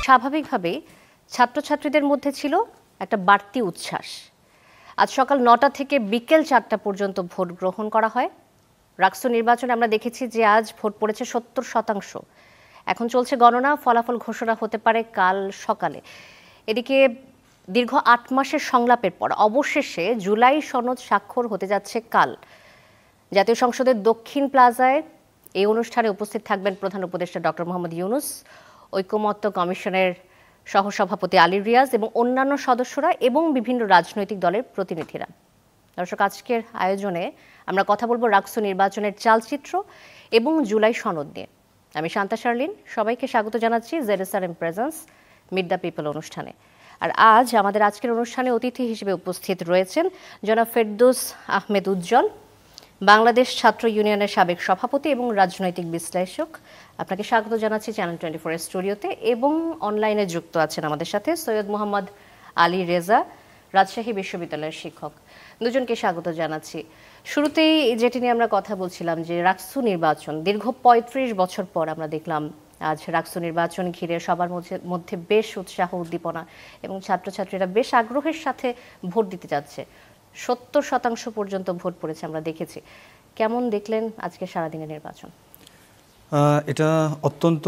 স্বাভাবিকভাবেই ছাত্রছাত্রীদের মধ্যে ছিল একটা বাড়তি উচ্ছ্বাস। আজ সকাল ৯টা থেকে বিকেল ৪টা পর্যন্ত ভোট গ্রহণ করা হয়। রাকসু নির্বাচনে আমরা দেখেছি যে আজ ভোট পড়েছে ৭০%। এখন চলছে গণনা, ফলাফল ঘোষণা হতে পারে কাল সকালে। এদিকে দীর্ঘ ৮ মাসের সংলাপের পর অবশেষে জুলাই সনদ স্বাক্ষর হতে যাচ্ছে কাল। জাতীয় সংসদের দক্ষিণ প্লাজায় এই অনুষ্ঠানে উপস্থিত থাকবেন প্রধান উপদেষ্টা ডক্টর মোহাম্মদ ইউনূস, ঐকমত্য কমিশনের সহসভাপতি আলী রিয়াজ এবং অন্যান্য সদস্যরা এবং বিভিন্ন রাজনৈতিক দলের প্রতিনিধিরা। দর্শক, আজকের আয়োজনে আমরা কথা বলবো রাকসু নির্বাচনের চালচিত্র এবং জুলাই সনদ নিয়ে। আমি শান্তা শারলিন, সবাইকে স্বাগত জানাচ্ছি ZSRM presence meet the people অনুষ্ঠানে। আর আজ আমাদের আজকের অনুষ্ঠানে অতিথি হিসেবে উপস্থিত রয়েছেন জনাব ফেরদৌস আহমেদ উজ্জ্বল, বাংলাদেশ ছাত্র ইউনিয়নের সাবেক সভাপতি এবং রাজনৈতিক বিশ্লেষক। আপনাকে স্বাগত জানাচ্ছি চ্যানেল 24 স্টুডিওতে। এবং অনলাইনে যুক্ত আছেন আমাদের সাথে সৈয়দ মোহাম্মদ আলী রেজা, রাজশাহী বিশ্ববিদ্যালয়ের শিক্ষক। দুজনকে স্বাগত জানাচ্ছি। শুরুতেই যেটি নিয়ে আমরা কথা বলছিলাম যে রাকসু নির্বাচন, দীর্ঘ ৩৫ বছর পর আমরা দেখলাম আজ রাকসু নির্বাচন ঘিরে সবার মধ্যে বেশ উৎসাহ উদ্দীপনা এবং ছাত্রছাত্রীরা বেশ আগ্রহের সাথে ভোট দিতে যাচ্ছে। ৭০% পর্যন্ত ভোট পড়েছে আমরা দেখেছি। কেমন দেখলেন আজকে সারাদিনের নির্বাচন? এটা অত্যন্ত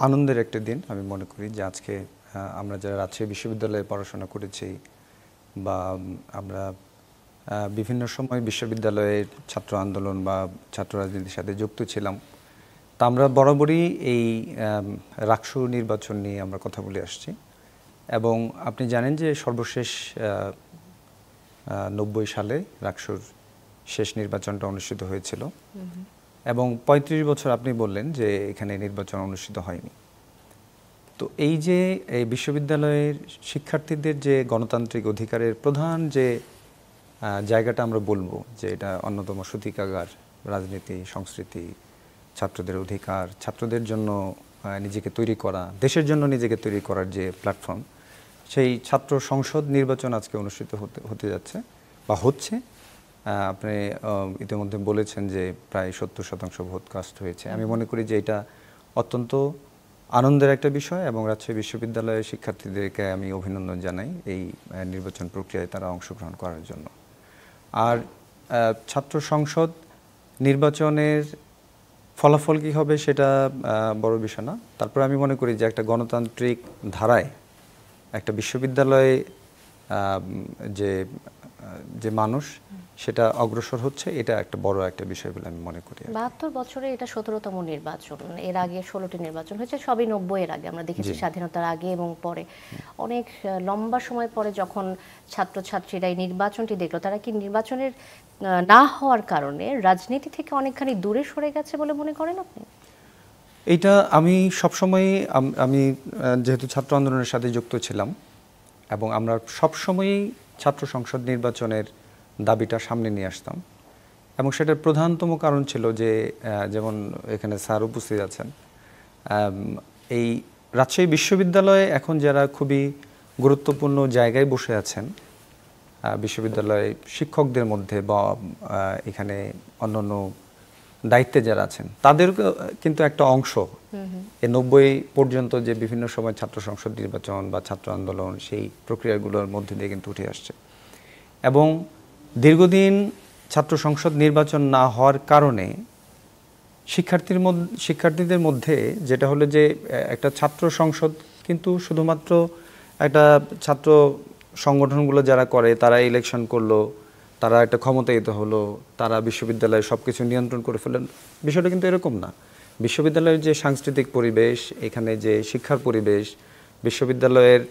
আনন্দের একটা দিন। আমি মনে করি যে আজকে আমরা যারা রাজশাহী বিশ্ববিদ্যালয়ে পড়াশোনা করেছি বা আমরা বিভিন্ন সময় বিশ্ববিদ্যালয়ের ছাত্র আন্দোলন বা ছাত্র রাজনীতির সাথে যুক্ত ছিলাম, তা আমরা বরাবরই এই রাকসু নির্বাচন নিয়ে আমরা কথা বলে আসছি। এবং আপনি জানেন যে সর্বশেষ ৯০ সালে রাকসুর শেষ নির্বাচনটা অনুষ্ঠিত হয়েছিল এবং ৩৫ বছর আপনি বললেন যে এখানে নির্বাচন অনুষ্ঠিত হয়নি। তো এই যে এই বিশ্ববিদ্যালয়ের শিক্ষার্থীদের যে গণতান্ত্রিক অধিকারের প্রধান যে জায়গাটা আমরা বলবো যে এটা অন্যতম সূতিকাগার, রাজনীতি, সংস্কৃতি, ছাত্রদের অধিকার, ছাত্রদের জন্য নিজেকে তৈরি করা, দেশের জন্য নিজেকে তৈরি করার যে প্ল্যাটফর্ম, সেই ছাত্র সংসদ নির্বাচন আজকে অনুষ্ঠিত হতে যাচ্ছে বা হচ্ছে। আপনি ইতিমধ্যে বলেছেন যে প্রায় ৭০% ভোট কাস্ট হয়েছে। আমি মনে করি যে এটা অত্যন্ত আনন্দের একটা বিষয় এবং রাজশাহী বিশ্ববিদ্যালয়ের শিক্ষার্থীদেরকে আমি অভিনন্দন জানাই এই নির্বাচন প্রক্রিয়ায় তারা অংশগ্রহণ করার জন্য। আর ছাত্র সংসদ নির্বাচনের ফলাফল কী হবে সেটা বড় বিষয় না। তারপর আমি মনে করি যে একটা গণতান্ত্রিক ধারায় একটা বিশ্ববিদ্যালয়ে যে মানুষ সেটা অগ্রসর হচ্ছে, এটা একটা বড় একটা বিষয় বলে আমি মনে করি। ৭২ বছরে এটা ১৭তম নির্বাচন। এর আগে ১৬টি নির্বাচন হয়েছে, সবই ৯০-এর আগে। আমরা দেখেছি স্বাধীনতার আগে এবং পরে। অনেক লম্বা সময় পরে যখন ছাত্রছাত্রীরা এই নির্বাচনটি দেখলো, তারা কি নির্বাচনের না হওয়ার কারণে রাজনীতি থেকে অনেকখানি দূরে সরে গেছে বলে মনে করেন আপনি? এইটা আমি সবসময়, আমি যেহেতু ছাত্র আন্দোলনের সাথে যুক্ত ছিলাম এবং আমরা সবসময়ই ছাত্র সংসদ নির্বাচনের দাবিটা সামনে নিয়ে আসতাম এবং সেটার প্রধানতম কারণ ছিল যে যেমন এখানে স্যার উপস্থিত আছেন, এই রাজশাহী বিশ্ববিদ্যালয়ে এখন যারা খুবই গুরুত্বপূর্ণ জায়গায় বসে আছেন বিশ্ববিদ্যালয়ে শিক্ষকদের মধ্যে বা এখানে অন্যান্য দায়িত্বে যারা আছেন, তাদের কিন্তু একটা অংশ এই ৯০ পর্যন্ত যে বিভিন্ন সময় ছাত্র সংসদ নির্বাচন বা ছাত্র আন্দোলন সেই প্রক্রিয়াগুলোর মধ্যে দিয়ে কিন্তু উঠে আসছে। এবং দীর্ঘদিন ছাত্র সংসদ নির্বাচন না হওয়ার কারণে শিক্ষার্থীদের মধ্যে যেটা হলো যে একটা ছাত্র সংসদ কিন্তু শুধুমাত্র একটা ছাত্র সংগঠনগুলো যারা করে তারা ইলেকশন করলো, তারা একটা ক্ষমতায়িত হলো, তারা বিশ্ববিদ্যালয়ে সব কিছু নিয়ন্ত্রণ করে ফেলেন, বিষয়টা কিন্তু এরকম না। বিশ্ববিদ্যালয়ের যে সাংস্কৃতিক পরিবেশ, এখানে যে শিক্ষার পরিবেশ, বিশ্ববিদ্যালয়ের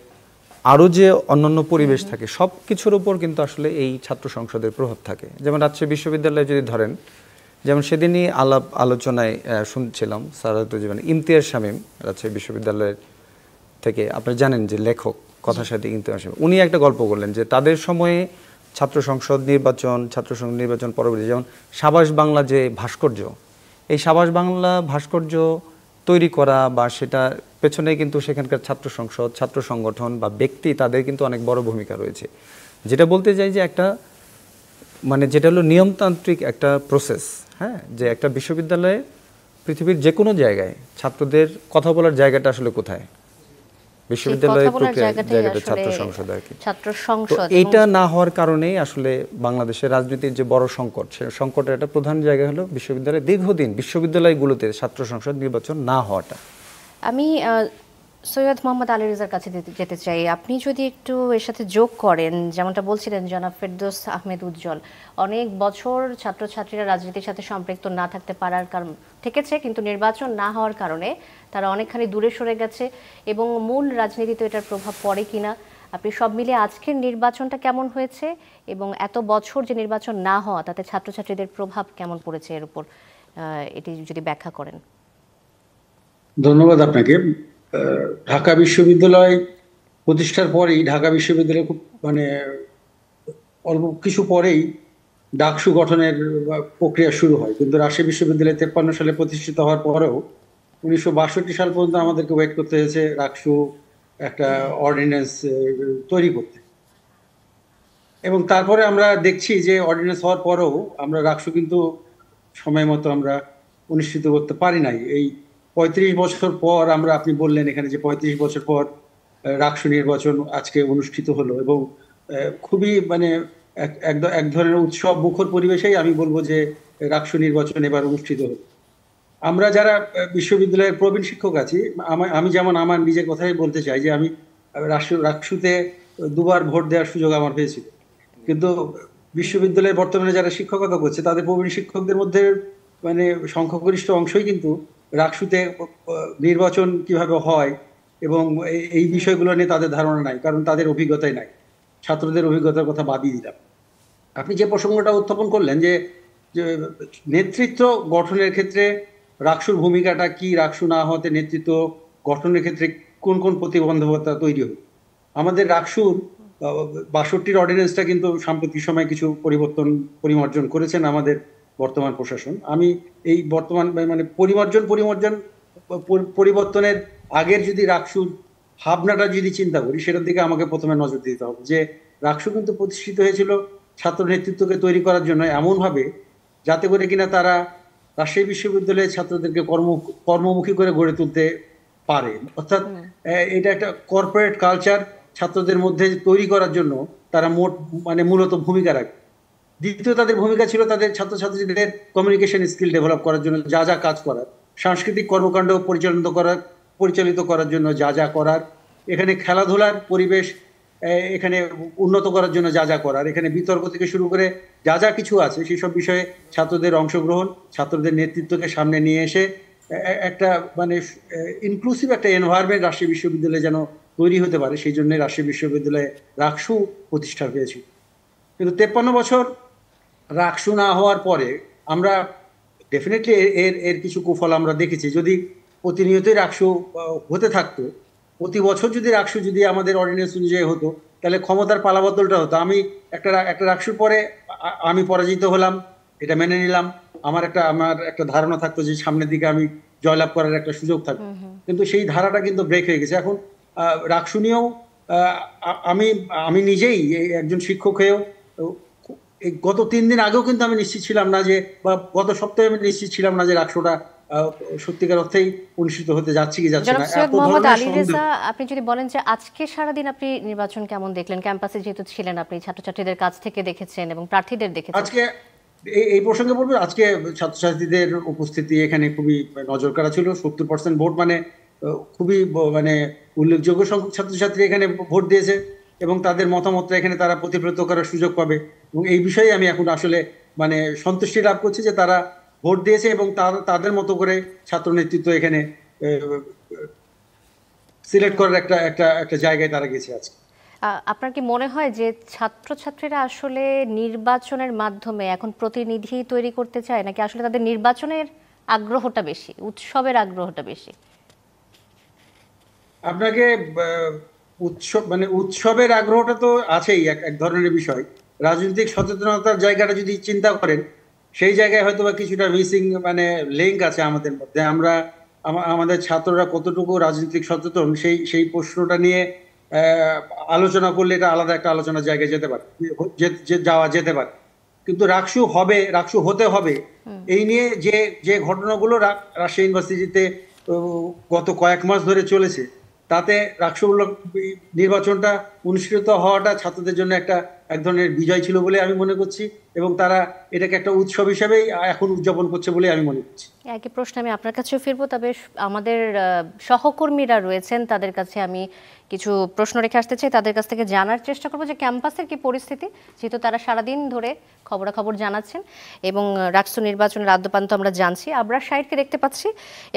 আরও যে অন্যান্য পরিবেশ থাকে, সব কিছুর উপর কিন্তু আসলে এই ছাত্র সংসদের প্রভাব থাকে। যেমন রাজশাহী বিশ্ববিদ্যালয়ে যদি ধরেন, যেমন সেদিনই আলোচনায় শুনছিলাম স্যার হয়তো জীবন ইমতিয়াজ শামীম রাজশাহী বিশ্ববিদ্যালয়ের থেকে, আপনারা জানেন যে লেখক, কথার সাথে ইমতিয়াজ শামীম, উনি একটা গল্প করলেন যে তাদের সময়ে ছাত্র সংসদ নির্বাচন পরবর্তী যেমন সাবাস বাংলা যে ভাস্কর্য, এই সাবাস বাংলা ভাস্কর্য তৈরি করা বা সেটা পেছনে কিন্তু সেখানকার ছাত্র সংসদ, ছাত্র সংগঠন বা ব্যক্তি, তাদের কিন্তু অনেক বড় ভূমিকা রয়েছে। যেটা বলতে চাই যে একটা মানে যেটা হলো নিয়মতান্ত্রিক একটা প্রসেস, হ্যাঁ, যে একটা বিশ্ববিদ্যালয়ে পৃথিবীর যে কোনো জায়গায় ছাত্রদের কথা বলার জায়গাটা আসলে কোথায়, বিশ্ববিদ্যালয়ের কথা বলার জায়গাটা জায়গাটাই ছাত্র আসলে সংসদ আর কি। ছাত্র তো সংসদ এইটা না হওয়ার কারণেই আসলে বাংলাদেশের রাজনীতির যে বড় সংকট, সে সংকটের একটা প্রধান জায়গা হলো বিশ্ববিদ্যালয়ে দীর্ঘদিন বিশ্ববিদ্যালয়গুলোতে ছাত্র সংসদ নির্বাচন না হওয়াটা। আমি সৈয়দ মোহাম্মদ আলী রেজার কাছে যেতে চাই। আপনি যদি একটু এর সাথে যোগ করেন, যেমনটা বলছিলেন জনাব ফেরদৌস আহমেদ উজ্জ্বল, অনেক বছর ছাত্রছাত্রীরা রাজনীতির সাথে সম্পৃক্ত না থাকতে পারার কারণ থেকেছে, কিন্তু নির্বাচন না হওয়ার কারণে তারা অনেকখানি দূরে সরে গেছে এবং মূল রাজনীতিতে এটার প্রভাব পড়ে কিনা, আপনি সব মিলিয়ে আজকের নির্বাচনটা কেমন হয়েছে এবং এত বছর যে নির্বাচন না হওয়া তাতে ছাত্রছাত্রীদের প্রভাব কেমন পড়েছে এর উপর এটি যদি ব্যাখ্যা করেন। ধন্যবাদ আপনাকে। ঢাকা বিশ্ববিদ্যালয় প্রতিষ্ঠার পরেই ঢাকা বিশ্ববিদ্যালয় খুব অল্প কিছু পরেই ডাকসু গঠনের প্রক্রিয়া শুরু হয়, কিন্তু রাজশাহী বিশ্ববিদ্যালয় 53 সালে প্রতিষ্ঠিত হওয়ার পরেও 1962 সাল পর্যন্ত আমাদেরকে ওয়েট করতে হয়েছে ডাকসু একটা অর্ডিন্যান্স তৈরি করতে। এবং তারপরে আমরা দেখছি যে অর্ডিন্যান্স হওয়ার পরেও আমরা ডাকসু কিন্তু সময় মতো আমরা অনুষ্ঠিত করতে পারি নাই। এই 35 বছর পর আমরা, আপনি বললেন এখানে যে 35 বছর পর ডাকসু নির্বাচন আজকে অনুষ্ঠিত হলো এবং খুবই এক ধরনের উৎসব মুখর পরিবেশেই আমি বলবো যে ডাকসু নির্বাচন এবার অনুষ্ঠিত হলো। আমরা যারা বিশ্ববিদ্যালয়ের প্রবীণ শিক্ষক আছি, আমি যেমন আমার নিজের কথাই বলতে চাই যে আমি ডাকসুতে দুবার ভোট দেওয়ার সুযোগ আমার হয়েছিল, কিন্তু বিশ্ববিদ্যালয়ে বর্তমানে যারা শিক্ষকতা করছে তাদের প্রবীণ শিক্ষকদের মধ্যে সংখ্যাগরিষ্ঠ অংশই কিন্তু ডাকসুতে নির্বাচন কিভাবে হয় এবং এই বিষয়গুলো নিয়ে তাদের ধারণা নাই, কারণ তাদের অভিজ্ঞতাই নাই। ছাত্রদের অভিজ্ঞতার কথা বাদই দিলাম। আপনি যে প্রসঙ্গটা উত্থাপন করলেন যে নেতৃত্ব গঠনের ক্ষেত্রে ডাকসুর ভূমিকাটা কি, ডাকসু না হতে নেতৃত্ব গঠনের ক্ষেত্রে কোন কোন প্রতিবন্ধকতা তৈরি হয়। আমাদের ডাকসুর 62 অর্ডিন্যান্সটা কিন্তু সাম্প্রতিক সময় কিছু পরিমার্জন করেছেন আমাদের বর্তমান প্রশাসন। আমি এই বর্তমান পরিবর্তনের আগের যদি ডাকসুর ভাবনাটা যদি চিন্তা করি, সেটার দিকে আমাকে প্রথমে নজর দিতে হবে যে ডাকসু কিন্তু প্রতিষ্ঠিত হয়েছিল ছাত্র নেতৃত্বকে তৈরি করার জন্য, এমনভাবে যাতে করে কিনা তারা রাজশাহী বিশ্ববিদ্যালয়ের ছাত্রদেরকে কর্মমুখী করে গড়ে তুলতে পারে। অর্থাৎ এটা একটা কর্পোরেট কালচার ছাত্রদের মধ্যে তৈরি করার জন্য তারা মূলত ভূমিকা রাখে। দ্বিতীয় তাদের ভূমিকা ছিল তাদের ছাত্রছাত্রীদের কমিউনিকেশন স্কিল ডেভেলপ করার জন্য যা যা কাজ করার, সাংস্কৃতিক কর্মকাণ্ড পরিচালিত করার জন্য যা যা করার, এখানে খেলাধুলার পরিবেশ এখানে উন্নত করার জন্য যা যা করার, এখানে বিতর্ক থেকে শুরু করে যা যা কিছু আছে সেই সব বিষয়ে ছাত্রদের অংশগ্রহণ, ছাত্রদের নেতৃত্বকে সামনে নিয়ে এসে একটা ইনক্লুসিভ একটা এনভায়রনমেন্ট রাজশাহী বিশ্ববিদ্যালয়ে যেন তৈরি হতে পারে, সেই জন্য রাজশাহী বিশ্ববিদ্যালয়ে ডাকসু প্রতিষ্ঠা হয়েছিল। কিন্তু 53 বছর ডাকসু না হওয়ার পরে আমরা ডেফিনেটলি এর কিছু কুফল আমরা দেখেছি। যদি প্রতিনিয়তই ডাকসু হতে থাকতো, প্রতি বছর যদি ডাকসু যদি আমাদের অর্ডিন্যান্স অনুযায়ী হতো, তাহলে ক্ষমতার পালাবদলটা হতো। আমি একটা ডাকসুর পরে আমি পরাজিত হলাম, এটা মেনে নিলাম, আমার একটা ধারণা থাকতো যে সামনের দিকে আমি জয়লাভ করার একটা সুযোগ থাকতো, কিন্তু সেই ধারাটা কিন্তু ব্রেক হয়ে গেছে। এখন ডাকসু নিয়েও আমি নিজেই একজন শিক্ষক হয়েও গত 3 দিন আগেও কিন্তু আমি নিশ্চিত ছিলাম না যে, বা গত সপ্তাহে আমি নিশ্চিত ছিলাম না যে ডাকসুটা সত্যিকার অর্থেই অনুষ্ঠিত হতে যাচ্ছে কি যাচ্ছে না। সৈয়দ মোহাম্মদ আলী রেজা, আপনি যদি বলেন যে আজকে সারাদিন আপনি নির্বাচন কেমন দেখলেন, ক্যাম্পাসে যেহেতু ছিলেন, আপনি ছাত্রছাত্রীদের কাছ থেকে দেখেছেন এবং প্রার্থীদের দেখেছেন। আজকে এই প্রসঙ্গে বলবো, আজকে ছাত্রছাত্রীদের উপস্থিতি এখানে খুবই নজর কাড়া ছিল। 70% ভোট, খুবই উল্লেখযোগ্য সংখ্যক ছাত্রছাত্রী এখানে ভোট দিয়েছে এবং তাদের মতামতটা এখানে তারা প্রতিফলিত করার সুযোগ পাবে। এবং এই বিষয়ে আমি এখন আসলে সন্তুষ্টি লাভ করছি যে তারা ভোট দিয়েছে এবং তাদের মতো করে ছাত্র নেতৃত্ব এখানে সিলেক্ট করার একটা জায়গায় তারা গেছে আজকে। আপনার কি মনে হয় যে ছাত্রছাত্রীরা আসলে নির্বাচনের মাধ্যমে এখন প্রতিনিধি তৈরি করতে চায়, নাকি আসলে তাদের নির্বাচনের আগ্রহটা বেশি, উৎসবের আগ্রহটা বেশি? আপনাকে উৎসবের আগ্রহটা তো আছেই, এক ধরনের বিষয়। রাজনৈতিক সচেতনতার জায়গাটা যদি চিন্তা করেন, সেই জায়গায় হয়তো বা কিছুটা মিসিং লিঙ্ক আছে আমাদের মধ্যে। আমাদের ছাত্ররা কতটুকু রাজনৈতিক সচেতন সেই প্রশ্নটা নিয়ে আলোচনা করলে এটা আলাদা একটা আলোচনার জায়গায় যাওয়া যেতে পারে। কিন্তু ডাকসু হতে হবে এই নিয়ে যে ঘটনাগুলো রাজশাহী ইউনিভার্সিটিতে গত কয়েক মাস ধরে চলেছে, তাতে রাষ্ট্রমূলক নির্বাচনটা অনুষ্ঠিত হওয়াটা ছাত্রদের জন্য এক ধরনের বিজয় ছিল বলে আমি মনে করছি, এবং তারা এটাকে একটা উৎসব হিসেবেই এখন উদযাপন করছে বলে আমি মনে করছি। একই প্রশ্ন আমি আপনার কাছেও ফিরবো, তবে আমাদের সহকর্মীরা রয়েছেন তাদের কাছে আমি কিছু প্রশ্ন রেখে আসতে চাই, তাদের কাছ থেকে জানার চেষ্টা করবো যে ক্যাম্পাসের কি পরিস্থিতি, যেহেতু তারা সারাদিন ধরে খবরাখবর জানাচ্ছেন এবং রাকসু নির্বাচনের আদ্যপান্ত আমরা জানছি। আবরার শাহিদকে দেখতে পাচ্ছি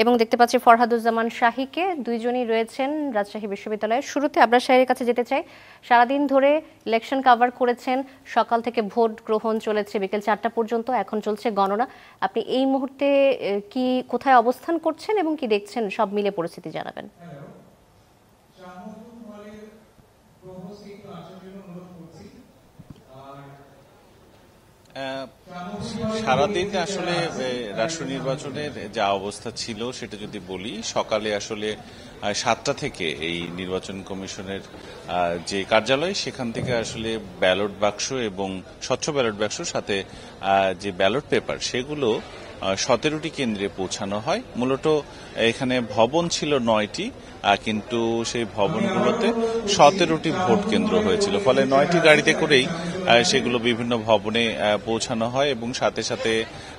এবং দেখতে পাচ্ছি ফরহাদুজ্জামান শাহীকে, দুইজনই রয়েছেন রাজশাহী বিশ্ববিদ্যালয়ের। শুরুতে আবরার শাহীর কাছে যেতে চাই, সারাদিন ধরে ইলেকশন কাভার করেছেন, সকাল থেকে ভোট গ্রহণ চলেছে বিকেল 4টা পর্যন্ত, এখন চলছে গণনা। আপনি এই মুহূর্তে কি কোথায় অবস্থান করছেন এবং কি দেখছেন, সব মিলে পরিস্থিতি জানাবেন। সারাদিন আসলে রাষ্ট্র নির্বাচনের যা অবস্থা ছিল সেটা যদি বলি, সকালে আসলে 7টা থেকে এই নির্বাচন কমিশনের যে কার্যালয়, সেখান থেকে আসলে ব্যালট বাক্স এবং স্বচ্ছ ব্যালট বাক্স সাথে যে ব্যালট পেপার, সেগুলো 17টি কেন্দ্রে পৌঁছানো হয়। মূলত এখানে ভবন ছিল 9টি, কিন্তু সেই ভবনগুলোতে 17টি ভোট কেন্দ্র হয়েছিল, ফলে 9টি গাড়িতে করেই সেগুলো বিভিন্ন ভবনে পৌঁছানো হয়। এবং সাথে সাথে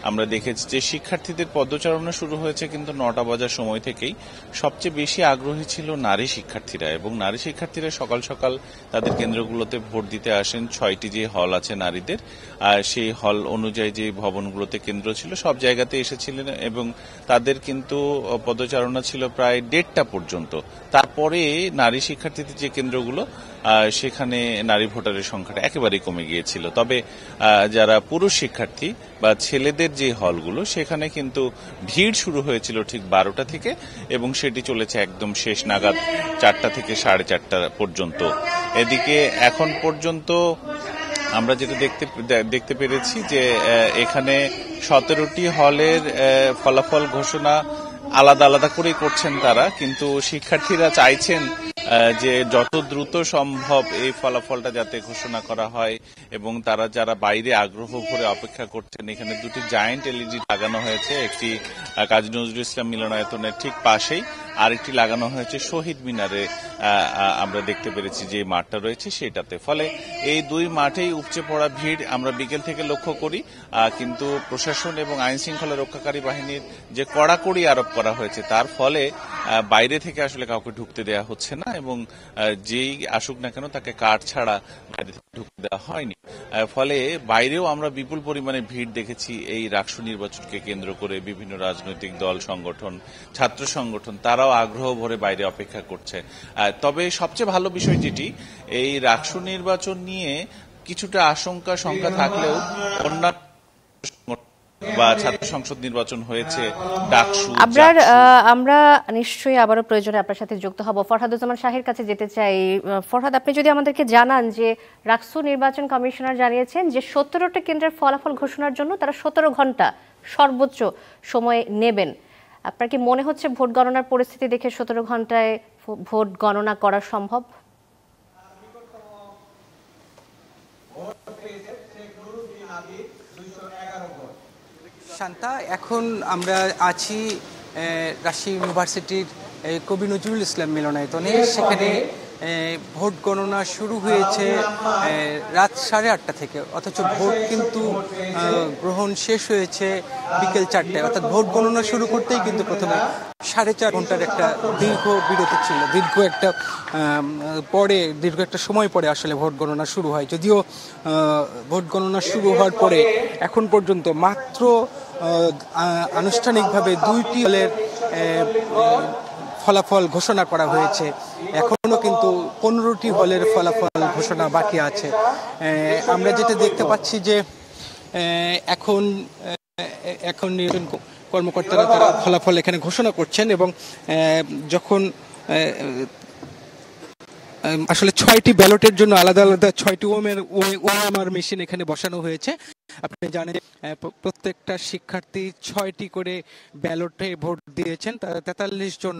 আমরা দেখেছি যে শিক্ষার্থীদের পদচারণা শুরু হয়েছে কিন্তু 9টা বাজার সময় থেকেই। সবচেয়ে বেশি আগ্রহী ছিল নারী শিক্ষার্থীরা, এবং নারী শিক্ষার্থীরা সকাল সকাল তাদের কেন্দ্রগুলোতে ভোট দিতে আসেন। 6টি যে হল আছে নারীদের, সেই হল অনুযায়ী যে ভবনগুলোতে কেন্দ্র ছিল সব জায়গাতে এসেছিলেন, এবং তাদের কিন্তু পদচারণা ছিল প্রায় 1:30টা পর্যন্ত। তারপরে নারী শিক্ষার্থীদের যে কেন্দ্রগুলো, সেখানে নারী ভোটারের সংখ্যাটা একেবারেই কমে গিয়েছিল। তবে যারা পুরুষ শিক্ষার্থী বা ছেলেদের যে হলগুলো, সেখানে কিন্তু ভিড় শুরু হয়েছিল ঠিক 12টা থেকে, এবং সেটি চলেছে একদম শেষ নাগাদ 4টা থেকে 4:30 পর্যন্ত। এদিকে এখন পর্যন্ত আমরা যেটা দেখতে পেরেছি যে এখানে 17টি হলের ফলাফল ঘোষণা আলাদা আলাদা করেই করছেন তারা, কিন্তু শিক্ষার্থীরা চাইছেন যে যত দ্রুত সম্ভব এই ফলাফলটা যাতে ঘোষণা করা হয়, এবং তারা যারা বাইরে আগ্রহ ভরে অপেক্ষা করছেন, এখানে 2টি জায়ান্ট এলইডি লাগানো হয়েছে, একটি কাজী নজরুল ইসলাম মিলনায়তনের ঠিক পাশেই, আরেকটি লাগানো হয়েছে শহীদ মিনারে, আমরা দেখতে পেরেছি যে মাঠটা রয়েছে সেটাতে। ফলে এই দুই মাঠেই উপচে পড়া ভিড় আমরা বিকেল থেকে লক্ষ্য করি, কিন্তু প্রশাসন এবং আইন শৃঙ্খলা রক্ষাকারী বাহিনীর যে কড়াকড়ি আরোপ করা হয়েছে, তার ফলে বাইরে থেকে আসলে কাউকে ঢুকতে দেওয়া হচ্ছে না, এবং যেই আসুক না কেন তাকে কার্ড ছাড়া বাইরে থেকে ঢুকতে দেওয়া হয়নি। ফলে বাইরেও আমরা বিপুল পরিমাণে ভিড় দেখেছি এই রাকসু নির্বাচনকে কেন্দ্র করে। বিভিন্ন রাজনৈতিক দল, সংগঠন, ছাত্র সংগঠন, তারাও আগ্রহ ভরে বাইরে অপেক্ষা করছে। তবে সবচেয়ে ভালো বিষয় যেটি, এই রাকসু নির্বাচন নিয়ে কিছুটা আশঙ্কা শঙ্কা থাকলেও অন্যান্য বা ছাত্র সংসদ নির্বাচন হয়েছে, ডাকসু, আমরা নিশ্চয়ই আবারও প্রয়োজনে আপনার সাথে যুক্ত হব। ফরহাদুজ্জামান শাহীর কাছে যেতে চাই। ফরহাদ, আপনি যদি আমাদেরকে জানান যে রাকসু নির্বাচন কমিশনার জানিয়েছেন যে 17টা কেন্দ্রের ফলাফল ঘোষণার জন্য তারা 17 ঘন্টা সর্বোচ্চ সময় নেবেন। আপনার কি মনে হচ্ছে ভোট গণনার পরিস্থিতি দেখে 17 ঘন্টায় ভোট গণনা করা সম্ভব? শান্তা, এখন আমরা আছি রাজশাহী ইউনিভার্সিটির কবি নজরুল ইসলাম মিলনায়তনে। সেখানে ভোট গণনা শুরু হয়েছে রাত 8:30 থেকে, অথচ ভোট কিন্তু গ্রহণ শেষ হয়েছে বিকেল 4টায়। অর্থাৎ ভোট গণনা শুরু করতেই কিন্তু প্রথমে 4.5 ঘন্টার একটা দীর্ঘ বিরতি ছিল। দীর্ঘ একটা সময় পরে আসলে ভোট গণনা শুরু হয়। যদিও ভোট গণনা শুরু হওয়ার পরে এখন পর্যন্ত মাত্র আনুষ্ঠানিকভাবে 2টি হলের ফলাফল ঘোষণা করা হয়েছে। এখনো কিন্তু 15টি হলের ফলাফল ঘোষণা বাকি আছে। আমরা যেটা দেখতে পাচ্ছি যে এখন নির্বাচন কর্মকর্তারা তারা ফলাফল এখানে ঘোষণা করছেন, এবং যখন আসলে 6টি ব্যালটের জন্য আলাদা আলাদা 6টি ওএমআর মেশিন এখানে বসানো হয়েছে। আপনি জানেন প্রত্যেকটা শিক্ষার্থী 6টি করে ব্যালটে ভোট দিয়েছেন। 43 জন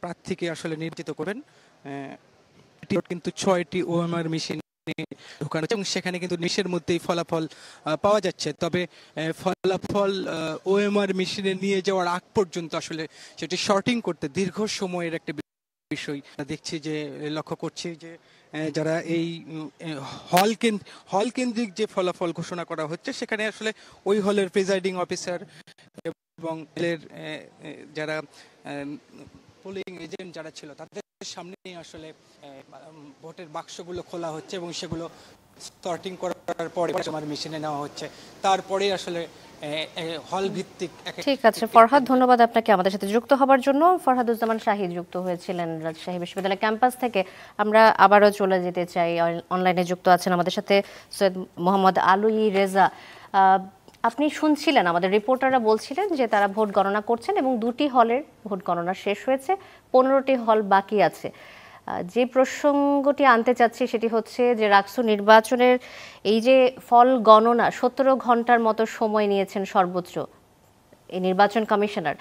প্রার্থীকে আসলে নির্বাচিত করবেন, কিন্তু 6টি ওএমআর মেশিন ঢোকানো হচ্ছে এবং সেখানে কিন্তু নিমিষের মধ্যেই ফলাফল পাওয়া যাচ্ছে। তবে ফলাফল ওএমআর মেশিনে নিয়ে যাওয়ার আগ পর্যন্ত আসলে সেটি শর্টিং করতে দীর্ঘ সময়ের একটা বিষয় দেখছি, যে লক্ষ্য করছি যে যারা এই হল কেন্দ্রিক যে ফলাফল ঘোষণা করা হচ্ছে সেখানে আসলে ওই হলের প্রিজাইডিং অফিসার এবং যারা পোলিং এজেন্ট যারা ছিল তাদের সামনেই আসলে ভোটের বাক্সগুলো খোলা হচ্ছে এবং সেগুলো সর্টিং করার পরে আমার মেশিনে নেওয়া হচ্ছে, তারপরে আসলে হল ভিত্তিক। ঠিক আছে ফরহাদ, ধন্যবাদ আপনাকে আমাদের সাথে যুক্ত হবার জন্য। ফরহাদুজ্জামান শাহিদ যুক্ত হয়েছিলেন রাজশাহী বিশ্ববিদ্যালয় ক্যাম্পাস থেকে। আমরা আবারও চলে যেতে চাই, অনলাইনে যুক্ত আছেন আমাদের সাথে সৈয়দ মোহাম্মদ আলী রেজা। আপনি শুনছিলেন আমাদের রিপোর্টাররা বলছিলেন যে তারা ভোট গণনা করছেন এবং 2টি হলের ভোট গণনা শেষ হয়েছে, 15টি হল বাকি আছে। যে প্রসঙ্গটি আনতে চাচ্ছি সেটি হচ্ছে যে রাকসু নির্বাচনের এই যে ফল গণনা 17 ঘন্টার মতো সময় নিয়েছেন সর্বোচ্চ এই নির্বাচন কমিশনার।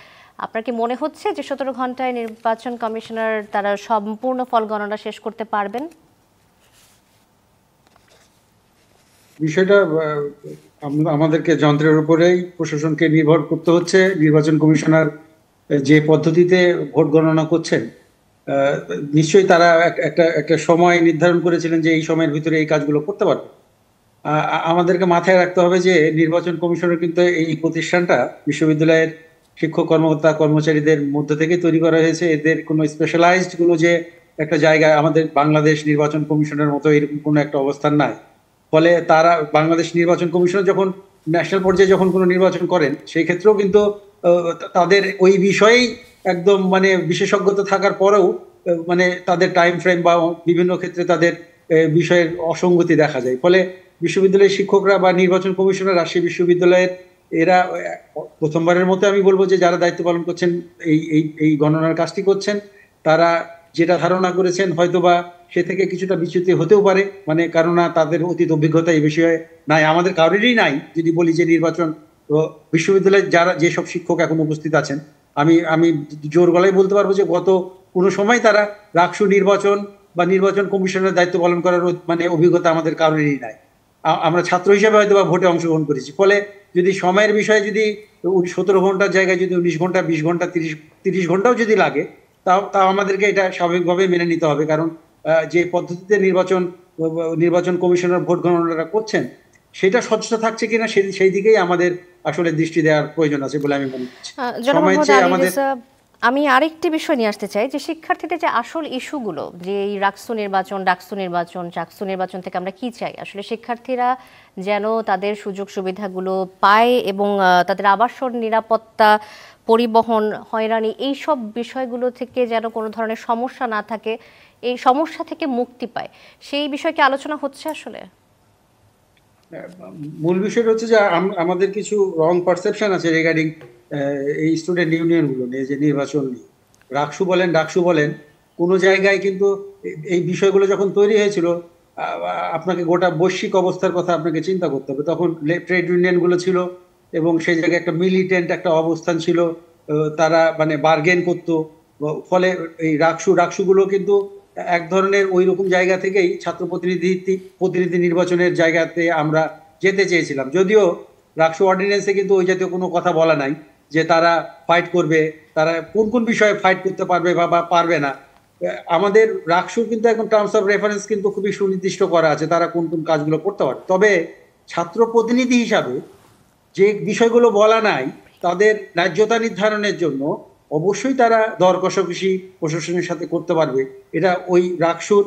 আপনার কি মনে হচ্ছে যে 17 ঘন্টায় নির্বাচন কমিশনার তারা সম্পূর্ণ ফল গণনা শেষ করতে পারবেন? বিষয়টা আমাদেরকে যন্ত্রের উপরেই প্রশাসনকে নির্ভর করতে হচ্ছে। নির্বাচন কমিশনার যে পদ্ধতিতে ভোট গণনা করছেন, নিশ্চয়ই তারা একটা সময় নির্ধারণ করেছিলেন যে এই সময়ের ভিতরে এই কাজগুলো করতে পারবে। আমাদেরকে মাথায় রাখতে হবে যে নির্বাচন কমিশনের কিন্তু এই প্রতিষ্ঠানটা বিশ্ববিদ্যালয়ের শিক্ষক কর্মকর্তা কর্মচারীদের মধ্য থেকে তৈরি করা হয়েছে। এদের কোনো স্পেশালাইজড কোনো যে একটা জায়গায় আমাদের বাংলাদেশ নির্বাচন কমিশনের মতো এরকম কোনো একটা অবস্থান নাই। ফলে তারা বাংলাদেশ নির্বাচন কমিশনার যখন ন্যাশনাল পর্যায়ে যখন কোনো নির্বাচন করেন সেই ক্ষেত্রেও কিন্তু তাদের ওই বিষয়েই একদম মানে বিশেষজ্ঞতা থাকার পরেও মানে তাদের টাইম ফ্রেম বা বিভিন্ন ক্ষেত্রে তাদের বিষয়ের অসঙ্গতি দেখা যায়। ফলে বিশ্ববিদ্যালয়ের শিক্ষকরা বা নির্বাচন কমিশনার রাজশাহী বিশ্ববিদ্যালয়ের এরা প্রথমবারের মতো আমি বলবো যে যারা দায়িত্ব পালন করছেন এই গণনার কাজটি করছেন, তারা যেটা ধারণা করেছেন হয়তোবা সে থেকে কিছুটা বিচ্যুতি হতেও পারে, মানে কারণ তাদের অতীত অভিজ্ঞতা এই বিষয়ে নাই, আমাদের কারোরই নাই। যদি বলি যে নির্বাচন বিশ্ববিদ্যালয়ে যারা যেসব শিক্ষক এখন উপস্থিত আছেন, আমি জোর গলায় বলতে পারবো যে গত কোনো সময় তারা রাকসু নির্বাচন বা নির্বাচন কমিশনের দায়িত্ব পালন করার মানে অভিজ্ঞতা আমাদের কারোরই নাই। আমরা ছাত্র হিসেবে হয়তো বা ভোটে অংশগ্রহণ করেছি। ফলে যদি সময়ের বিষয়ে যদি 17 ঘন্টার জায়গায় যদি 19 ঘন্টা 20 ঘন্টা 30 ঘন্টাও যদি লাগে, তাও আমাদেরকে এটা স্বাভাবিকভাবে মেনে নিতে হবে। কারণ যে পদ্ধতিতে নির্বাচন কমিশনার ভোট গণনাটা করছেন সেটা স্বচ্ছ থাকছে কিনা সেই দিকেই আমাদের আসলে দৃষ্টি দেওয়ার প্রয়োজন আছে বলে আমি মনে করছি। আমি আরেকটি বিষয় নিয়ে আসতে চাই যে শিক্ষার্থীদের যে আসল ইস্যুগুলো, যে এই রাকসু নির্বাচন, ডাকসু নির্বাচন, চাকসু নির্বাচন থেকে আমরা কি চাই, আসলে শিক্ষার্থীরা যেন তাদের সুযোগ সুবিধাগুলো পায় এবং তাদের আবাসন, নিরাপত্তা, পরিবহন, হয়রানি এই সব বিষয়গুলো থেকে যেন কোনো ধরনের সমস্যা না থাকে, এই সমস্যা থেকে মুক্তি পায়, সেই বিষয়ে কি আলোচনা হচ্ছে? আসলে মূল বিষয়টা হচ্ছে যে আমাদের কিছু রং পারসেপশন আছে রিগার্ডিং এই স্টুডেন্ট ইউনিয়ন গুলো নিয়ে, যে নির্বাচন নিয়ে রাকসু বলেন ডাকসু বলেন, কোনো জায়গায় কিন্তু এই বিষয়গুলো যখন তৈরি হয়েছিল আপনাকে গোটা বৈশ্বিক অবস্থার কথা আপনাকে চিন্তা করতে হবে। তখন ট্রেড ইউনিয়ন গুলো ছিল এবং সেই জায়গায় একটা মিলিটেন্ট একটা অবস্থান ছিল, তারা মানে বার্গেন করতো। ফলে এই রাকসুগুলো কিন্তু এক ধরনের ওই রকম জায়গা থেকেই ছাত্র প্রতিনিধি নির্বাচনের জায়গাতে আমরা যেতে চেয়েছিলাম। যদিও রাকসু অর্ডিন্যান্সে কিন্তু ওই জাতীয় কোনো কথা বলা নাই যে তারা ফাইট করবে, তারা কোন বিষয়ে ফাইট করতে পারবে বা পারবে না। আমাদের রাকসুর কিন্তু এখন টার্মস অফ রেফারেন্স কিন্তু খুবই সুনির্দিষ্ট করা আছে তারা কোন কাজগুলো করতে পারে। তবে ছাত্র প্রতিনিধি হিসাবে যে বিষয়গুলো বলা নাই তাদের ন্যায্যতা নির্ধারণের জন্য অবশ্যই তারা দর কষাকষি প্রশাসনের সাথে করতে পারবে। এটা ওই রাকসুর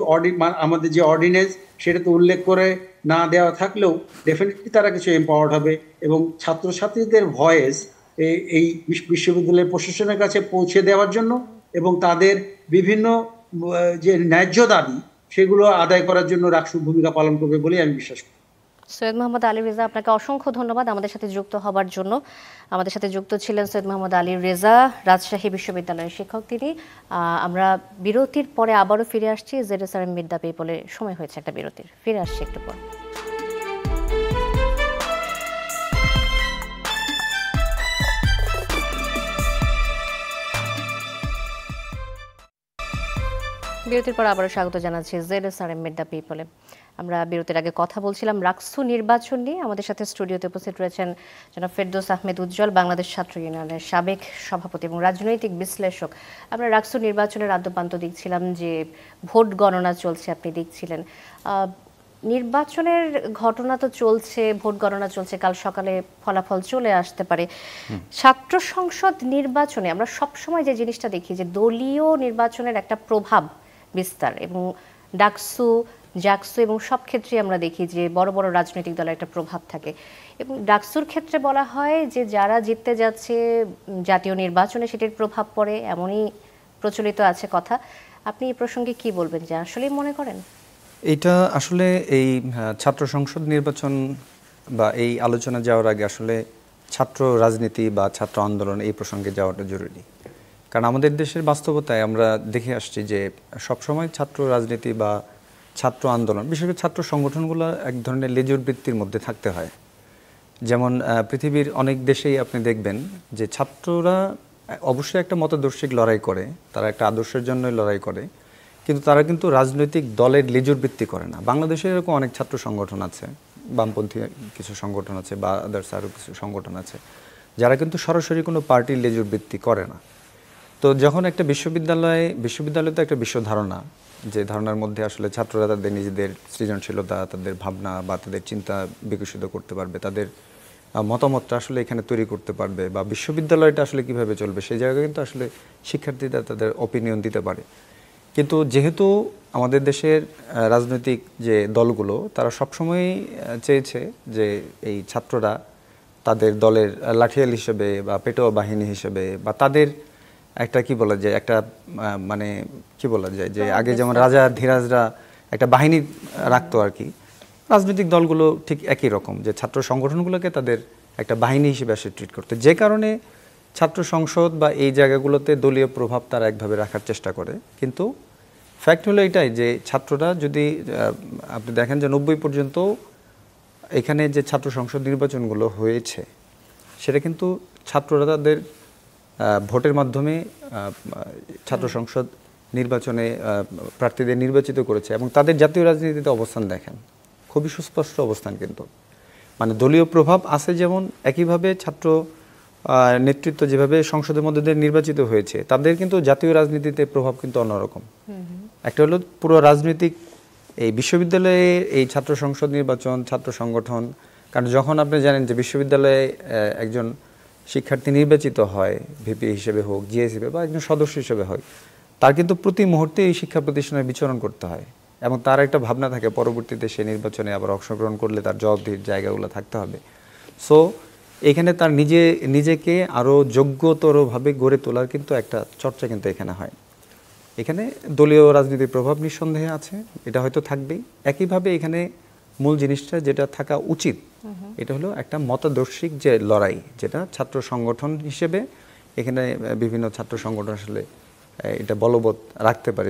আমাদের যে অর্ডিন্যান্স সেটাতে উল্লেখ করে না দেওয়া থাকলেও ডেফিনেটলি তারা কিছু এম্পাওয়ার্ড হবে এবং ছাত্রছাত্রীদের ভয়েস এই বিশ্ববিদ্যালয়ের প্রশাসনের কাছে পৌঁছে দেওয়ার জন্য এবং তাদের বিভিন্ন যে ন্যায্য দাবি সেগুলো আদায় করার জন্য রাকসু ভূমিকা পালন করবে বলে আমি বিশ্বাস করি। সৈয়দ মোহাম্মদ আলী রেজা, আপনাকে অসংখ্য ধন্যবাদ আমাদের সাথে যুক্ত হবার জন্য। আমাদের সাথে যুক্ত ছিলেন সৈয়দ মোহাম্মদ আলী রেজা, রাজশাহী বিশ্ববিদ্যালয়ের শিক্ষক তিনি। আমরা বিরতির পরে আবারও ফিরে আসছি। জেরুসালেম মিড-দ্য পিপলে সময় হয়েছে একটা বিরতির, ফিরে আসছি একটু পর। বিরতির পর আবারও স্বাগত জানাচ্ছি জেরুসালেম মিড-দ্য পিপলে। আমরা বিরতির আগে কথা বলছিলাম রাকসু নির্বাচন নিয়ে। আমাদের সাথে স্টুডিওতে উপস্থিত রয়েছেন জনাব ফেরদৌস আহমেদ উজ্জ্বল, বাংলাদেশ ছাত্র ইউনিয়নের সাবেক সভাপতি এবং রাজনৈতিক বিশ্লেষক। আমরা রাকসু নির্বাচনের আদ্যপান্ত দেখছিলাম যে ভোট গণনা চলছে, আপনি দেখছিলেন। নির্বাচনের ঘটনা তো চলছে, ভোট গণনা চলছে, কাল সকালে ফলাফল চলে আসতে পারে। ছাত্র সংসদ নির্বাচনে আমরা সবসময় যে জিনিসটা দেখি যে দলীয় নির্বাচনের একটা প্রভাব বিস্তার, এবং ডাকসু, জাকসু এবং সব ক্ষেত্রে আমরা দেখি যে বড় বড় রাজনৈতিক দলের একটা প্রভাব থাকে। এবং ডাকসুর ক্ষেত্রে বলা হয় যে যারা জিততে যাচ্ছে জাতীয় নির্বাচনে সেটির প্রভাব পড়ে, এমনই প্রচলিত আছে কথা। আপনি এই প্রসঙ্গে কি বলবেন, যে আসলেই মনে করেন? এটা আসলে এই ছাত্র সংসদ নির্বাচন বা এই আলোচনা যাওয়ার আগে আসলে ছাত্র রাজনীতি বা ছাত্র আন্দোলন এই প্রসঙ্গে যাওয়াটা জরুরি। কারণ আমাদের দেশের বাস্তবতায় আমরা দেখে আসছি যে সবসময় ছাত্র রাজনীতি বা ছাত্র আন্দোলন, বিশেষ করে ছাত্র সংগঠনগুলো এক ধরনের লেজুর বৃত্তির মধ্যে থাকতে হয়। যেমন পৃথিবীর অনেক দেশেই আপনি দেখবেন যে ছাত্ররা অবশ্যই একটা মতাদর্শিক লড়াই করে, তারা একটা আদর্শের জন্যই লড়াই করে, কিন্তু তারা কিন্তু রাজনৈতিক দলের লেজুর বৃত্তি করে না। বাংলাদেশে এরকম অনেক ছাত্র সংগঠন আছে, বামপন্থী কিছু সংগঠন আছে বা আদার্স আরও কিছু সংগঠন আছে, যারা কিন্তু সরাসরি কোনো পার্টির লেজুর বৃত্তি করে না। তো যখন একটা বিশ্ববিদ্যালয় তো একটা বিশ্ব ধারণা, যে ধারণার মধ্যে আসলে ছাত্ররা তাদের নিজেদের সৃজনশীলতা, তাদের ভাবনা বা তাদের চিন্তা বিকশিত করতে পারবে, তাদের মতামতটা আসলে এখানে তৈরি করতে পারবে, বা বিশ্ববিদ্যালয়টা আসলে কিভাবে চলবে সেই জায়গায় কিন্তু আসলে শিক্ষার্থীরা তাদের অপিনিয়ন দিতে পারে। কিন্তু যেহেতু আমাদের দেশের রাজনৈতিক যে দলগুলো তারা সবসময়ই চেয়েছে যে এই ছাত্ররা তাদের দলের লাঠিয়াল হিসেবে বা পেটোয়া বাহিনী হিসেবে বা তাদের একটা কি বলা যায়, একটা মানে কি বলা যায় যে আগে যেমন রাজা ধীরাজরা একটা বাহিনী রাখতো আর কি, রাজনৈতিক দলগুলো ঠিক একই রকম, যে ছাত্র সংগঠনগুলোকে তাদের একটা বাহিনী হিসেবে আসে ট্রিট করতে। যে কারণে ছাত্র সংসদ বা এই জায়গাগুলোতে দলীয় প্রভাব তারা একভাবে রাখার চেষ্টা করে। কিন্তু ফ্যাক্ট হলো এটাই যে ছাত্ররা যদি আপনি দেখেন যে 90 পর্যন্ত এখানে যে ছাত্র সংসদ নির্বাচনগুলো হয়েছে সেটা কিন্তু ছাত্ররা তাদের ভোটের মাধ্যমে ছাত্র সংসদ নির্বাচনে প্রার্থীদের নির্বাচিত করেছে এবং তাদের জাতীয় রাজনীতিতে অবস্থান দেখেন খুবই সুস্পষ্ট অবস্থান। কিন্তু মানে দলীয় প্রভাব আছে যেমন, একইভাবে ছাত্র নেতৃত্ব যেভাবে সংসদের মধ্যে নির্বাচিত হয়েছে তাদের কিন্তু জাতীয় রাজনীতিতে প্রভাব কিন্তু অন্যরকম। একটা হলো পুরো রাজনৈতিক এই বিশ্ববিদ্যালয়ে এই ছাত্র সংসদ নির্বাচন, ছাত্র সংগঠন, কারণ যখন আপনি জানেন যে বিশ্ববিদ্যালয়ে একজন শিক্ষার্থী নির্বাচিত হয় ভিপি হিসেবে হোক, জিএস হিসেবে বা একজন সদস্য হিসেবে হয়, তার কিন্তু প্রতি মুহূর্তে এই শিক্ষা প্রতিষ্ঠানে বিচরণ করতে হয় এবং তার একটা ভাবনা থাকে পরবর্তীতে সে নির্বাচনে আবার অংশগ্রহণ করলে তার জবাবদিহির জায়গাগুলো থাকতে হবে। সো এখানে তার নিজেকে আরও যোগ্যতরভাবে গড়ে তোলার কিন্তু একটা চর্চা কিন্তু এখানে হয়। এখানে দলীয় রাজনীতির প্রভাব নিঃসন্দেহে আছে, এটা হয়তো থাকবেই। একইভাবে এখানে মূল জিনিসটা যেটা থাকা উচিত এটা হলো একটা মতাদর্শিক যে লড়াই, যেটা ছাত্র সংগঠন হিসেবে এখানে বিভিন্ন ছাত্র সংগঠন আসলে এটা বলবৎ রাখতে পারে